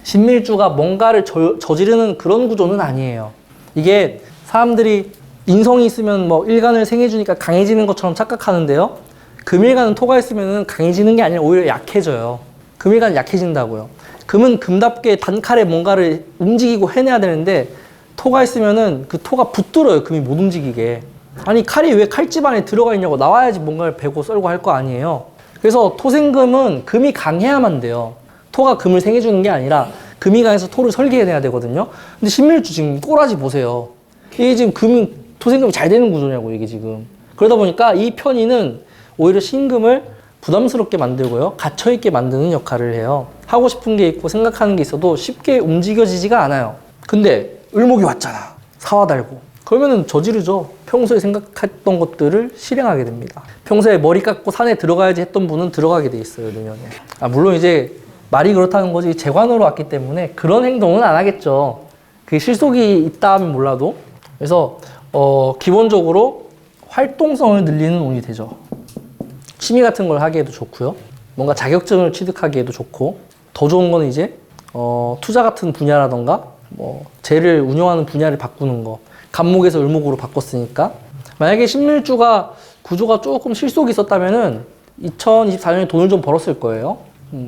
신묘일주가 뭔가를 저지르는 그런 구조는 아니에요. 이게 사람들이 인성이 있으면 뭐 일간을 생해주니까 강해지는 것처럼 착각하는데요. 금일간은 토가 있으면 강해지는 게 아니라 오히려 약해져요. 금일간은 약해진다고요. 금은 금답게 단칼에 뭔가를 움직이고 해내야 되는데 토가 있으면은 그 토가 붙들어요. 금이 못 움직이게. 아니 칼이 왜 칼집 안에 들어가 있냐고 나와야지 뭔가를 베고 썰고 할 거 아니에요. 그래서 토생금은 금이 강해야만 돼요. 토가 금을 생해주는 게 아니라 금이 강해서 토를 설계해내야 되거든요. 근데 신밀주 지금 꼬라지 보세요. 이게 지금 토생금이 잘 되는 구조냐고, 이게 지금. 그러다 보니까 이 편의는 오히려 신금을 부담스럽게 만들고요. 갇혀있게 만드는 역할을 해요. 하고 싶은 게 있고 생각하는 게 있어도 쉽게 움직여지지가 않아요. 근데 을목이 왔잖아. 사화 달고. 그러면은 저지르죠. 평소에 생각했던 것들을 실행하게 됩니다. 평소에 머리 깎고 산에 들어가야지 했던 분은 들어가게 돼 있어요, 내년에. 물론 이제 말이 그렇다는 거지 재관으로 왔기 때문에 그런 행동은 안 하겠죠. 그게 실속이 있다 하면 몰라도. 그래서 기본적으로 활동성을 늘리는 운이 되죠. 취미 같은 걸 하기에도 좋고요. 뭔가 자격증을 취득하기에도 좋고, 더 좋은 거는 이제 투자 같은 분야라던가 뭐 재를 운영하는 분야를 바꾸는 거. 간목에서 을목으로 바꿨으니까. 만약에 신밀주가 구조가 조금 실속이 있었다면은 2024년에 돈을 좀 벌었을 거예요.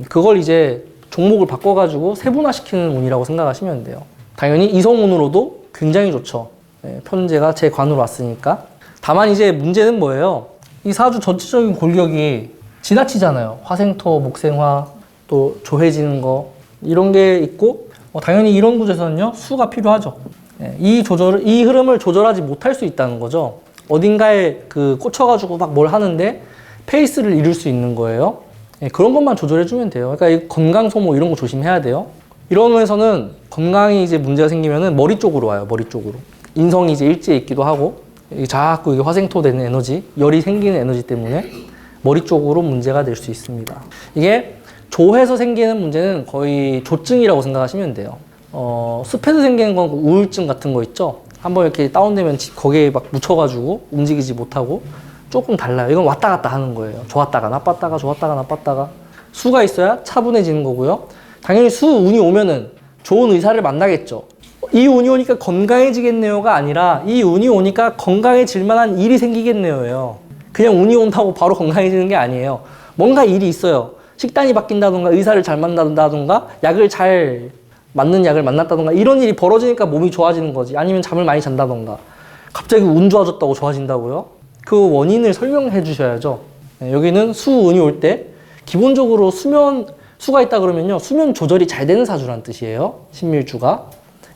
그걸 이제 종목을 바꿔가지고 세분화시키는 운이라고 생각하시면 돼요. 당연히 이성운으로도 굉장히 좋죠. 네, 편제가 제 관으로 왔으니까. 다만 이제 문제는 뭐예요? 이 사주 전체적인 골격이 지나치잖아요. 화생토, 목생화, 또 조해지는 거 이런 게 있고, 당연히 이런 구조에서는요 수가 필요하죠. 네, 이 흐름을 조절하지 못할 수 있다는 거죠. 어딘가에 꽂혀가지고 막 뭘 하는데 페이스를 잃을 수 있는 거예요. 네, 그런 것만 조절해주면 돼요. 그러니까 이 건강 소모 이런 거 조심해야 돼요. 이런 후에서는 건강이 이제 문제가 생기면은 머리 쪽으로 와요. 머리 쪽으로. 인성이 이제 일제에 있기도 하고, 자꾸 이게 화생토 되는 에너지, 열이 생기는 에너지 때문에 머리 쪽으로 문제가 될 수 있습니다. 이게 조해서 생기는 문제는 거의 조증이라고 생각하시면 돼요. 숲에서 생기는 건 우울증 같은 거 있죠? 한번 이렇게 다운되면 거기에 막 묻혀가지고 움직이지 못하고 조금 달라요. 이건 왔다 갔다 하는 거예요. 좋았다가 나빴다가 좋았다가 나빴다가. 수가 있어야 차분해지는 거고요. 당연히 운이 오면은 좋은 의사를 만나겠죠. 이 운이 오니까 건강해지겠네요가 아니라 이 운이 오니까 건강해질 만한 일이 생기겠네요예요. 그냥 운이 온다고 바로 건강해지는 게 아니에요. 뭔가 일이 있어요. 식단이 바뀐다던가 의사를 잘 만난다던가 약을 잘 맞는 약을 만났다던가 이런 일이 벌어지니까 몸이 좋아지는 거지. 아니면 잠을 많이 잔다던가 갑자기 운 좋아졌다고 좋아진다고요? 그 원인을 설명해 주셔야죠. 네, 여기는 수운이 올 때 기본적으로 수가 있다 그러면요 수면 조절이 잘 되는 사주란 뜻이에요. 신밀주가.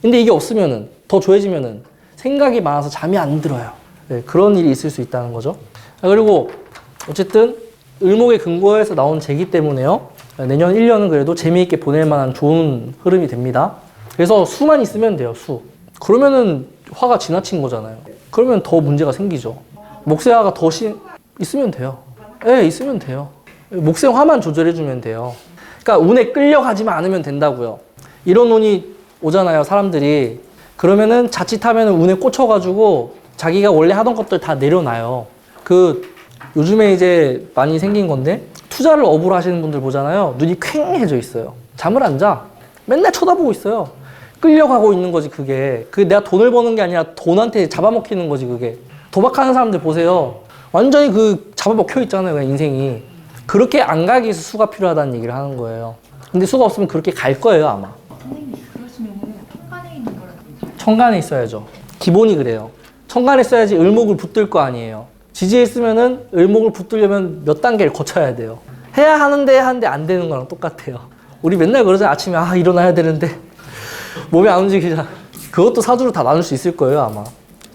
근데 이게 없으면은 더 조해지면은 생각이 많아서 잠이 안 들어요. 네, 그런 일이 있을 수 있다는 거죠. 그리고 어쨌든 을목의 근거에서 나온 재기 때문에요. 내년 1년은 그래도 재미있게 보낼 만한 좋은 흐름이 됩니다. 그래서 수만 있으면 돼요, 수. 그러면은 화가 지나친 거잖아요. 그러면 더 문제가 생기죠. 목세화가 있으면 돼요. 네, 있으면 돼요. 목세화만 조절해주면 돼요. 그러니까 운에 끌려가지만 않으면 된다고요. 이런 운이 오잖아요, 사람들이. 그러면은 자칫하면 운에 꽂혀가지고 자기가 원래 하던 것들 다 내려놔요. 요즘에 이제 많이 생긴 건데, 투자를 업으로 하시는 분들 보잖아요. 눈이 퀭해져 있어요. 잠을 안 자. 맨날 쳐다보고 있어요. 끌려가고 있는 거지, 그게. 내가 돈을 버는 게 아니라 돈한테 잡아먹히는 거지, 그게. 도박하는 사람들 보세요. 완전히 잡아먹혀 있잖아요, 그냥 인생이. 그렇게 안 가기 위해서 수가 필요하다는 얘기를 하는 거예요. 근데 수가 없으면 그렇게 갈 거예요, 아마. 선생님, 그러시면 천간에 있는 거랑 천간에 있어야죠. 기본이 그래요. 천간에 써야지 을목을 붙들 거 아니에요. 지지에 있으면은 을목을 붙들려면 몇 단계를 거쳐야 돼요. 해야 하는데 안 되는 거랑 똑같아요. 우리 맨날 그러잖아요. 아침에 일어나야 되는데 몸이 안 움직이잖아. 그것도 사주로 다 나눌 수 있을 거예요, 아마.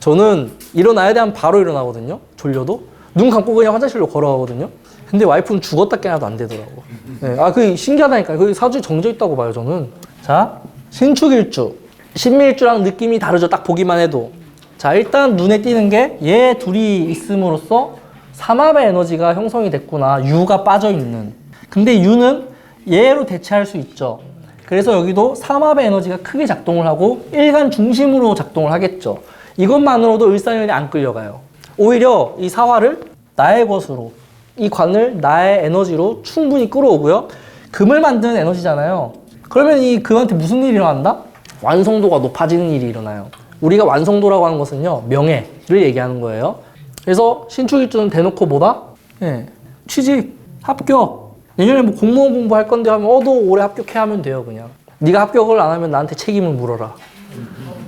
저는 일어나야 돼 하면 바로 일어나거든요. 졸려도. 눈 감고 그냥 화장실로 걸어가거든요. 근데 와이프는 죽었다 깨나도 안 되더라고. 네, 그게 신기하다니까요. 그게 사주에 정해져 있다고 봐요, 저는. 자, 신축일주. 신밀주랑 느낌이 다르죠, 딱 보기만 해도. 자, 일단 눈에 띄는 게 얘 둘이 있음으로써 삼합의 에너지가 형성이 됐구나. 유가 빠져있는. 근데 유는 얘로 대체할 수 있죠. 그래서 여기도 삼합의 에너지가 크게 작동을 하고 일간 중심으로 작동을 하겠죠. 이것만으로도 일산연이 안 끌려가요. 오히려 이 사화를 나의 것으로, 이 관을 나의 에너지로 충분히 끌어오고요. 금을 만드는 에너지잖아요. 그러면 이 금한테 무슨 일이 일어난다? 완성도가 높아지는 일이 일어나요. 우리가 완성도라고 하는 것은요, 명예를 얘기하는 거예요. 그래서 신축일주는 대놓고 뭐다? 취직, 합격. 내년에 뭐 공무원 공부할 건데 하면 너 올해 합격해야 하면 돼요, 그냥. 네가 합격을 안 하면 나한테 책임을 물어라.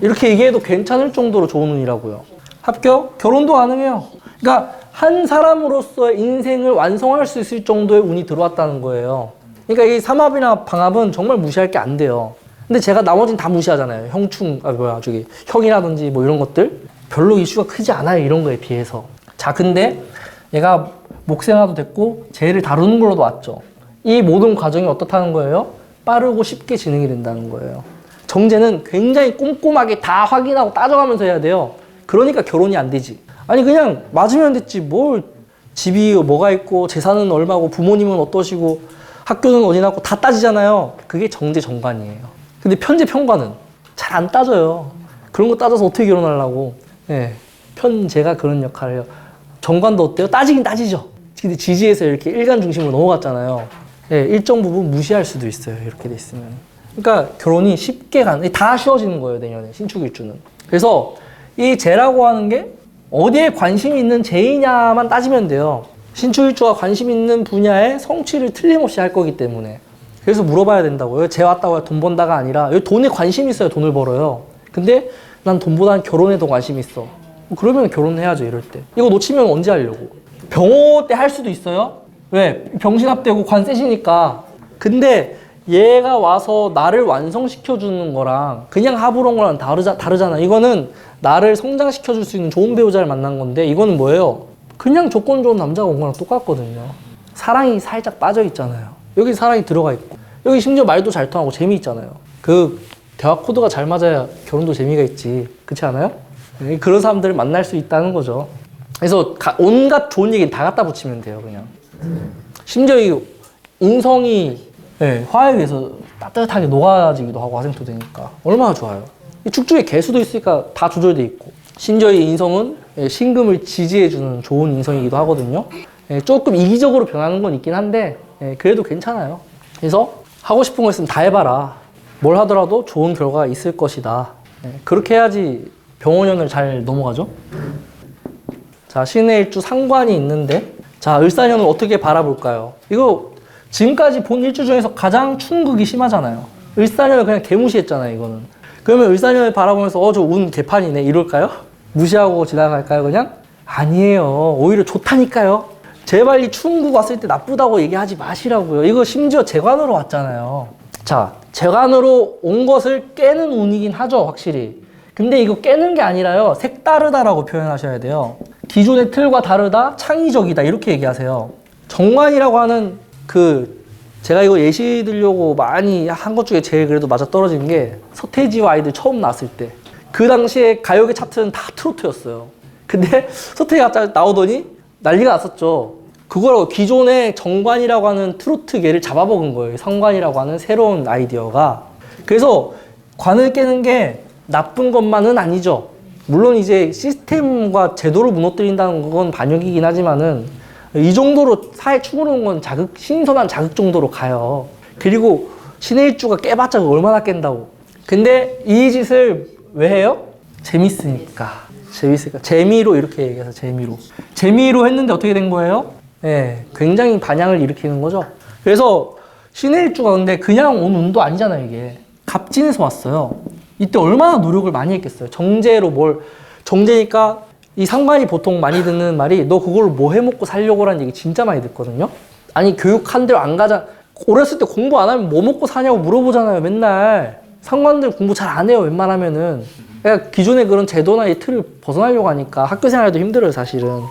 이렇게 얘기해도 괜찮을 정도로 좋은 운이라고요. 합격, 결혼도 가능해요. 그러니까 한 사람으로서의 인생을 완성할 수 있을 정도의 운이 들어왔다는 거예요. 그러니까 이 삼합이나 방합은 정말 무시할 게 안 돼요. 근데 제가 나머지는 다 무시하잖아요. 형이라든지 뭐 이런 것들. 별로 이슈가 크지 않아요. 이런 거에 비해서. 자, 근데 얘가 목생화도 됐고 쟤를 다루는 걸로도 왔죠. 이 모든 과정이 어떻다는 거예요? 빠르고 쉽게 진행이 된다는 거예요. 정제는 굉장히 꼼꼼하게 다 확인하고 따져가면서 해야 돼요. 그러니까 결혼이 안 되지. 아니 그냥 맞으면 됐지. 뭘 집이 뭐가 있고 재산은 얼마고 부모님은 어떠시고 학교는 어디 나고 다 따지잖아요. 그게 정제 정관이에요. 근데 편제 편관은 잘 안 따져요. 그런 거 따져서 어떻게 결혼하려고. 예, 편제가 그런 역할을 해요. 정관도 어때요? 따지긴 따지죠. 근데 지지에서 이렇게 일간 중심으로 넘어갔잖아요. 예, 일정 부분 무시할 수도 있어요. 이렇게 돼 있으면. 그러니까 결혼이 쉽게 다 쉬워지는 거예요. 내년에 신축일주는. 그래서 이 재라고 하는 게 어디에 관심이 있는 재이냐만 따지면 돼요. 신축일주가 관심 있는 분야에 성취를 틀림없이 할 거기 때문에. 그래서 물어봐야 된다고요. 재 왔다고 돈 번다가 아니라 여기 돈에 관심이 있어요. 돈을 벌어요. 근데 난 돈보다는 결혼에 더 관심이 있어. 그러면 결혼해야죠. 이럴 때. 이거 놓치면 언제 하려고. 병호 때 할 수도 있어요. 왜? 병신합되고 관 세시니까. 근데 얘가 와서 나를 완성시켜주는 거랑 그냥 하부런 거랑 다르잖아. 이거는 나를 성장시켜줄 수 있는 좋은 배우자를 만난 건데 이거는 뭐예요? 그냥 조건 좋은 남자가 온 거랑 똑같거든요. 사랑이 살짝 빠져 있잖아요. 여기 사랑이 들어가 있고 여기 심지어 말도 잘 통하고 재미있잖아요. 그 대화 코드가 잘 맞아야 결혼도 재미가 있지. 그렇지 않아요? 그런 사람들을 만날 수 있다는 거죠. 그래서 온갖 좋은 얘기는 다 갖다 붙이면 돼요. 그냥 심지어 이 인성이 화에 의해서 따뜻하게 녹아지기도 하고 화생토 되니까 얼마나 좋아요. 이 축주에 개수도 있으니까 다 조절돼 있고 심지어 이 인성은 신금을 지지해주는 좋은 인성이기도 하거든요. 조금 이기적으로 변하는 건 있긴 한데 그래도 괜찮아요. 그래서 하고 싶은 거 있으면 다 해봐라. 뭘 하더라도 좋은 결과가 있을 것이다. 그렇게 해야지 병원년을 잘 넘어가죠. 자, 신의 일주 상관이 있는데 자, 을사년을 어떻게 바라볼까요? 이거 지금까지 본 일주 중에서 가장 충극이 심하잖아요. 을사년을 그냥 개무시했잖아요, 이거는. 그러면 을사년을 바라보면서 저 운 개판이네 이럴까요? 무시하고 지나갈까요, 그냥? 아니에요. 오히려 좋다니까요. 제발 이 충국 왔을 때 나쁘다고 얘기하지 마시라고요. 이거 심지어 재관으로 왔잖아요. 자, 재관으로 온 것을 깨는 운이긴 하죠, 확실히. 근데 이거 깨는 게 아니라요. 색다르다라고 표현하셔야 돼요. 기존의 틀과 다르다, 창의적이다 이렇게 얘기하세요. 정관이라고 하는 제가 이거 예시 들려고 많이 한 것 중에 제일 그래도 맞아떨어진 게 서태지와 아이들 처음 나왔을 때 그 당시에 가요계 차트는 다 트로트였어요. 근데 서태지가 나오더니 난리가 났었죠. 그걸 기존의 정관이라고 하는 트로트계를 잡아먹은 거예요. 성관이라고 하는 새로운 아이디어가. 그래서 관을 깨는 게 나쁜 것만은 아니죠. 물론 이제 시스템과 제도를 무너뜨린다는 건 반역이긴 하지만은 이 정도로 사회 충고는 건 신선한 자극 정도로 가요. 그리고 신의 일주가 깨봤자 얼마나 깬다고. 근데 이 짓을 왜 해요? 재밌으니까. 재미로 이렇게 얘기해서 재미로 했는데 어떻게 된 거예요? 굉장히 반향을 일으키는 거죠. 그래서 신의 일주가 근데 그냥 온 운도 아니잖아요, 이게. 갑진에서 왔어요. 이때 얼마나 노력을 많이 했겠어요. 정제니까 이 상관이 보통 많이 듣는 말이 너 그걸 뭐 해먹고 살려고 라는 얘기 진짜 많이 듣거든요. 아니 교육한 대로 안 가자. 어렸을 때 공부 안 하면 뭐 먹고 사냐고 물어보잖아요, 맨날. 상관들 공부 잘 안 해요, 웬만하면은. 그러니까 기존의 그런 제도나 이 틀을 벗어나려고 하니까 학교 생활도 힘들어요, 사실은.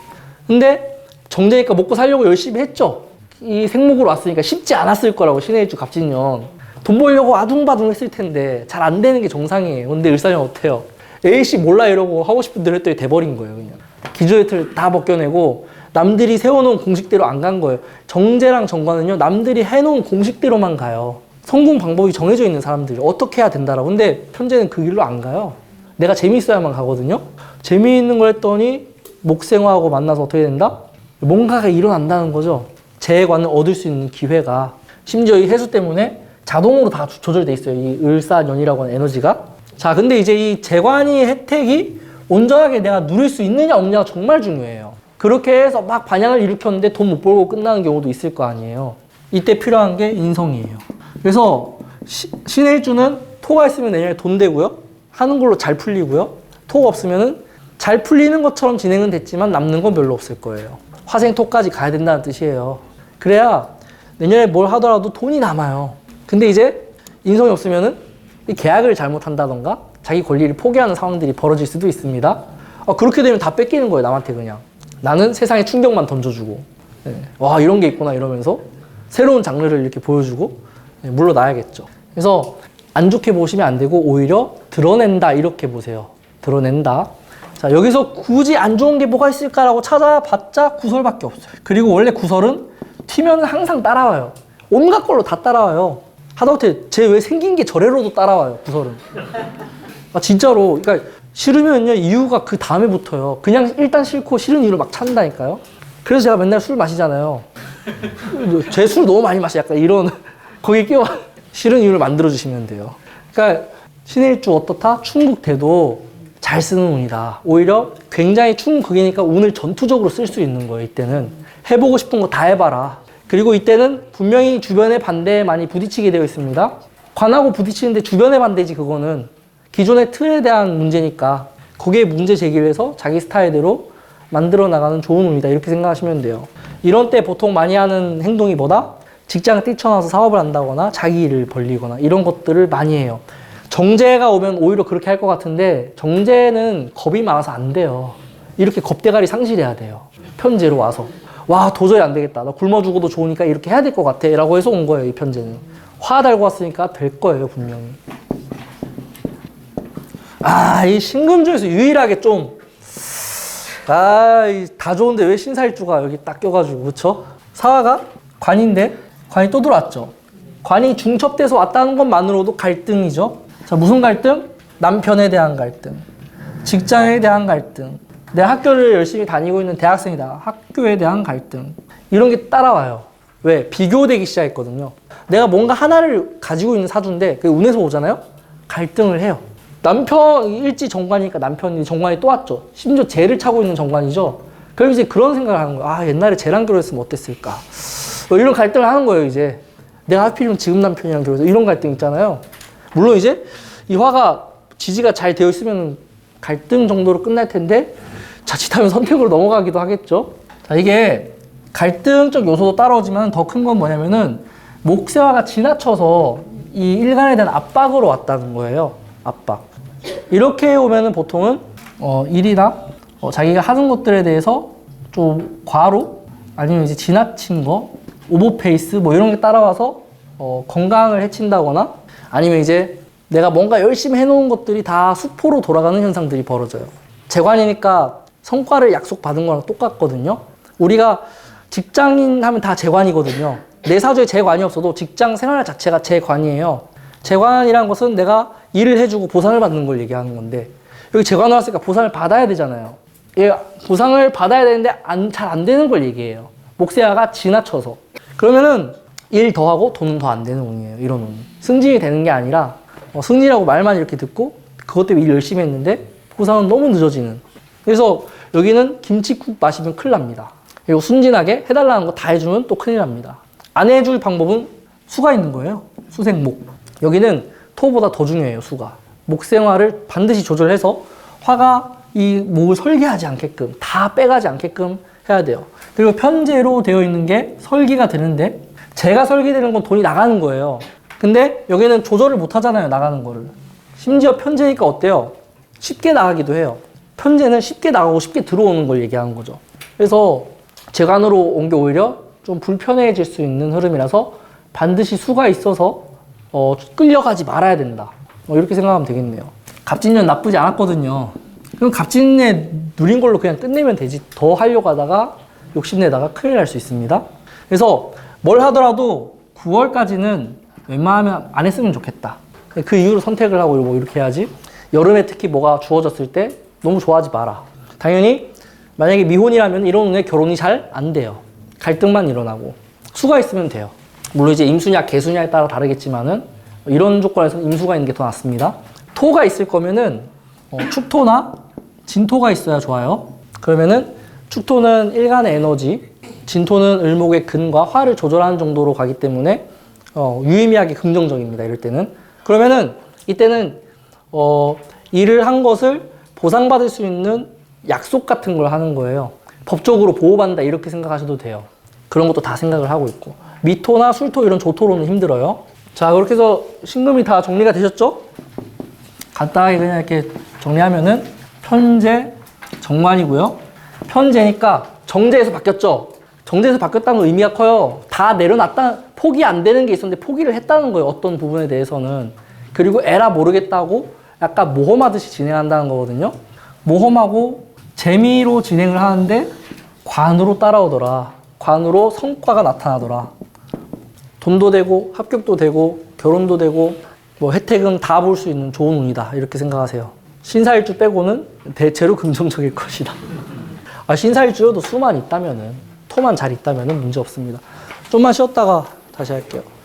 근데 정제니까 먹고 살려고 열심히 했죠. 이 생목으로 왔으니까 쉽지 않았을 거라고, 신의 일주 갑진년. 돈 벌려고 아둥바둥 했을 텐데 잘 안 되는 게 정상이에요. 근데 을사년 어때요? A씨 몰라 이러고 하고 싶은 대로 했더니 돼버린 거예요, 그냥. 기존의 틀 다 벗겨내고 남들이 세워놓은 공식대로 안 간 거예요. 정제랑 정관은요, 남들이 해놓은 공식대로만 가요. 성공 방법이 정해져 있는 사람들이 어떻게 해야 된다라고. 근데 편제는 그 길로 안 가요. 내가 재미있어야만 가거든요. 재미있는 걸 했더니 목생화하고 만나서 어떻게 된다? 뭔가가 일어난다는 거죠. 재관을 얻을 수 있는 기회가. 심지어 이 해수 때문에 자동으로 다 조절돼 있어요. 이 을사년이라고 하는 에너지가. 자, 근데 이제 이 재관이 혜택이 온전하게 내가 누릴 수 있느냐 없느냐가 정말 중요해요. 그렇게 해서 막 반향을 일으켰는데 돈 못 벌고 끝나는 경우도 있을 거 아니에요. 이때 필요한 게 인성이에요. 그래서 신의 일주는 토가 있으면 내년에 돈 되고요. 하는 걸로 잘 풀리고요. 토가 없으면은 잘 풀리는 것처럼 진행은 됐지만 남는 건 별로 없을 거예요. 화생토까지 가야 된다는 뜻이에요. 그래야 내년에 뭘 하더라도 돈이 남아요. 근데 이제 인성이 없으면은 이 계약을 잘못한다던가 자기 권리를 포기하는 상황들이 벌어질 수도 있습니다. 그렇게 되면 다 뺏기는 거예요, 남한테 그냥. 나는 세상에 충격만 던져주고, 네. 와, 이런 게 있구나 이러면서 새로운 장르를 이렇게 보여주고, 네, 물러나야겠죠. 그래서 안 좋게 보시면 안 되고 오히려 드러낸다 이렇게 보세요. 드러낸다. 자, 여기서 굳이 안 좋은 게 뭐가 있을까라고 찾아봤자 구설밖에 없어요. 그리고 원래 구설은 튀면 항상 따라와요. 온갖 걸로 다 따라와요. 하다못해 쟤 왜 생긴 게 저래로도 따라와요, 구설은. 진짜로. 그러니까 싫으면요, 이유가 그 다음에 붙어요. 그냥 일단 싫고 싫은 이유를 막 찾는다니까요. 그래서 제가 맨날 술 마시잖아요. 쟤 술 너무 많이 마셔. 약간 이런, 거기 끼워 싫은 이유를 만들어주시면 돼요. 그러니까 신의 일주 어떻다? 충국대도 잘 쓰는 운이다. 오히려 굉장히 충극이니까 운을 전투적으로 쓸 수 있는 거예요, 이때는. 해보고 싶은 거 다 해봐라. 그리고 이때는 분명히 주변의 반대에 많이 부딪히게 되어 있습니다. 관하고 부딪히는데 주변의 반대지, 그거는. 기존의 틀에 대한 문제니까 거기에 문제 제기를 해서 자기 스타일대로 만들어 나가는 좋은 운이다, 이렇게 생각하시면 돼요. 이런 때 보통 많이 하는 행동이 뭐다? 직장을 뛰쳐나와서 사업을 한다거나 자기 일을 벌리거나 이런 것들을 많이 해요. 정제가 오면 오히려 그렇게 할 것 같은데 정제는 겁이 많아서 안 돼요. 이렇게 겁대가리 상실해야 돼요. 편제로 와서. 와, 도저히 안 되겠다. 나 굶어 죽어도 좋으니까 이렇게 해야 될 것 같아 라고 해서 온 거예요, 이 편제는. 화 달고 왔으니까 될 거예요, 분명히. 이 신금 중에서 유일하게 좀, 다 좋은데 왜 신사일주가 여기 딱 껴가지고, 그쵸? 사화가 관인데, 관이 또 들어왔죠. 관이 중첩돼서 왔다는 것만으로도 갈등이죠. 자, 무슨 갈등? 남편에 대한 갈등, 직장에 대한 갈등, 내 학교를 열심히 다니고 있는 대학생이다. 학교에 대한 갈등. 이런 게 따라와요. 왜? 비교되기 시작했거든요. 내가 뭔가 하나를 가지고 있는 사주인데, 그게 운에서 오잖아요? 갈등을 해요. 남편, 일지 정관이니까 남편이 정관이 또 왔죠. 심지어 쟤를 차고 있는 정관이죠. 그럼 이제 그런 생각을 하는 거예요. 옛날에 쟤랑 결혼했으면 어땠을까. 이런 갈등을 하는 거예요, 이제. 내가 하필이면 지금 남편이랑 결혼해서 이런 갈등 있잖아요. 물론 이제 이 화가 지지가 잘 되어 있으면 갈등 정도로 끝날 텐데, 자칫하면 선택으로 넘어가기도 하겠죠. 자, 이게 갈등적 요소도 따라오지만 더 큰 건 뭐냐면은 목세화가 지나쳐서 이 일간에 대한 압박으로 왔다는 거예요. 압박. 이렇게 오면은 보통은 일이나 자기가 하는 것들에 대해서 좀 과로 아니면 이제 지나친 거, 오버페이스 뭐 이런 게 따라와서 건강을 해친다거나 아니면 이제 내가 뭔가 열심히 해놓은 것들이 다 수포로 돌아가는 현상들이 벌어져요. 재관이니까 성과를 약속받은 거랑 똑같거든요. 우리가 직장인 하면 다 재관이거든요. 내 사주에 재관이 없어도 직장 생활 자체가 재관이에요. 재관이라는 것은 내가 일을 해주고 보상을 받는 걸 얘기하는 건데, 여기 재관을 왔으니까 보상을 받아야 되잖아요. 보상을 받아야 되는데 잘 안 되는 걸 얘기해요. 목세화가 지나쳐서. 그러면은 일 더 하고 돈은 더 안 되는 운이에요, 이런 운. 승진이 되는 게 아니라 승진이라고 말만 이렇게 듣고 그것 때문에 일 열심히 했는데 보상은 너무 늦어지는. 그래서 여기는 김치국 마시면 큰일 납니다. 그리고 순진하게 해달라는 거 다 해주면 또 큰일 납니다. 안 해줄 방법은 수가 있는 거예요. 수생목. 여기는 토보다 더 중요해요, 수가. 목 생활을 반드시 조절해서 화가 이 목을 설계하지 않게끔, 다 빼가지 않게끔 해야 돼요. 그리고 편제로 되어 있는 게 설계가 되는데, 제가 설계되는 건 돈이 나가는 거예요. 근데 여기는 조절을 못 하잖아요, 나가는 거를. 심지어 편제니까 어때요? 쉽게 나가기도 해요. 편제는 쉽게 나가고 쉽게 들어오는 걸 얘기하는 거죠. 그래서 재관으로 온 게 오히려 좀 불편해질 수 있는 흐름이라서 반드시 수가 있어서 끌려가지 말아야 된다. 이렇게 생각하면 되겠네요. 갑진년 나쁘지 않았거든요. 그럼 갑진에 누린 걸로 그냥 끝내면 되지. 더 하려고 하다가 욕심내다가 큰일 날 수 있습니다. 그래서 뭘 하더라도 9월까지는 웬만하면 안 했으면 좋겠다. 그 이후로 선택을 하고 뭐 이렇게 해야지. 여름에 특히 뭐가 주어졌을 때 너무 좋아하지 마라. 당연히 만약에 미혼이라면 이런 운에 결혼이 잘 안 돼요. 갈등만 일어나고. 수가 있으면 돼요. 물론 이제 임수냐 개수냐에 따라 다르겠지만은 이런 조건에서 임수가 있는 게 더 낫습니다. 토가 있을 거면은 축토나 진토가 있어야 좋아요. 그러면은 축토는 일간의 에너지, 진토는 을목의 근과 화를 조절하는 정도로 가기 때문에 유의미하게 긍정적입니다. 이럴 때는. 그러면은 이때는 일을 한 것을 보상받을 수 있는 약속 같은 걸 하는 거예요. 법적으로 보호받는다 이렇게 생각하셔도 돼요. 그런 것도 다 생각을 하고 있고. 미토나 술토 이런 조토로는 힘들어요. 자, 그렇게 해서 신금이 다 정리가 되셨죠? 간단하게 그냥 이렇게 정리하면은 편재, 정관이고요. 편재니까 정제에서 바뀌었죠. 정제에서 바뀌었다는 건 의미가 커요. 다 내려놨다, 포기 안 되는 게 있었는데 포기를 했다는 거예요. 어떤 부분에 대해서는. 그리고 에라 모르겠다고 약간 모험하듯이 진행한다는 거거든요. 모험하고 재미로 진행을 하는데 관으로 따라오더라. 관으로 성과가 나타나더라. 돈도 되고 합격도 되고 결혼도 되고 뭐 혜택은 다 볼 수 있는 좋은 운이다. 이렇게 생각하세요. 신사일주 빼고는 대체로 긍정적일 것이다. 신사일주여도 수만 있다면은 토만 잘 있다면은 문제 없습니다. 좀만 쉬었다가 다시 할게요.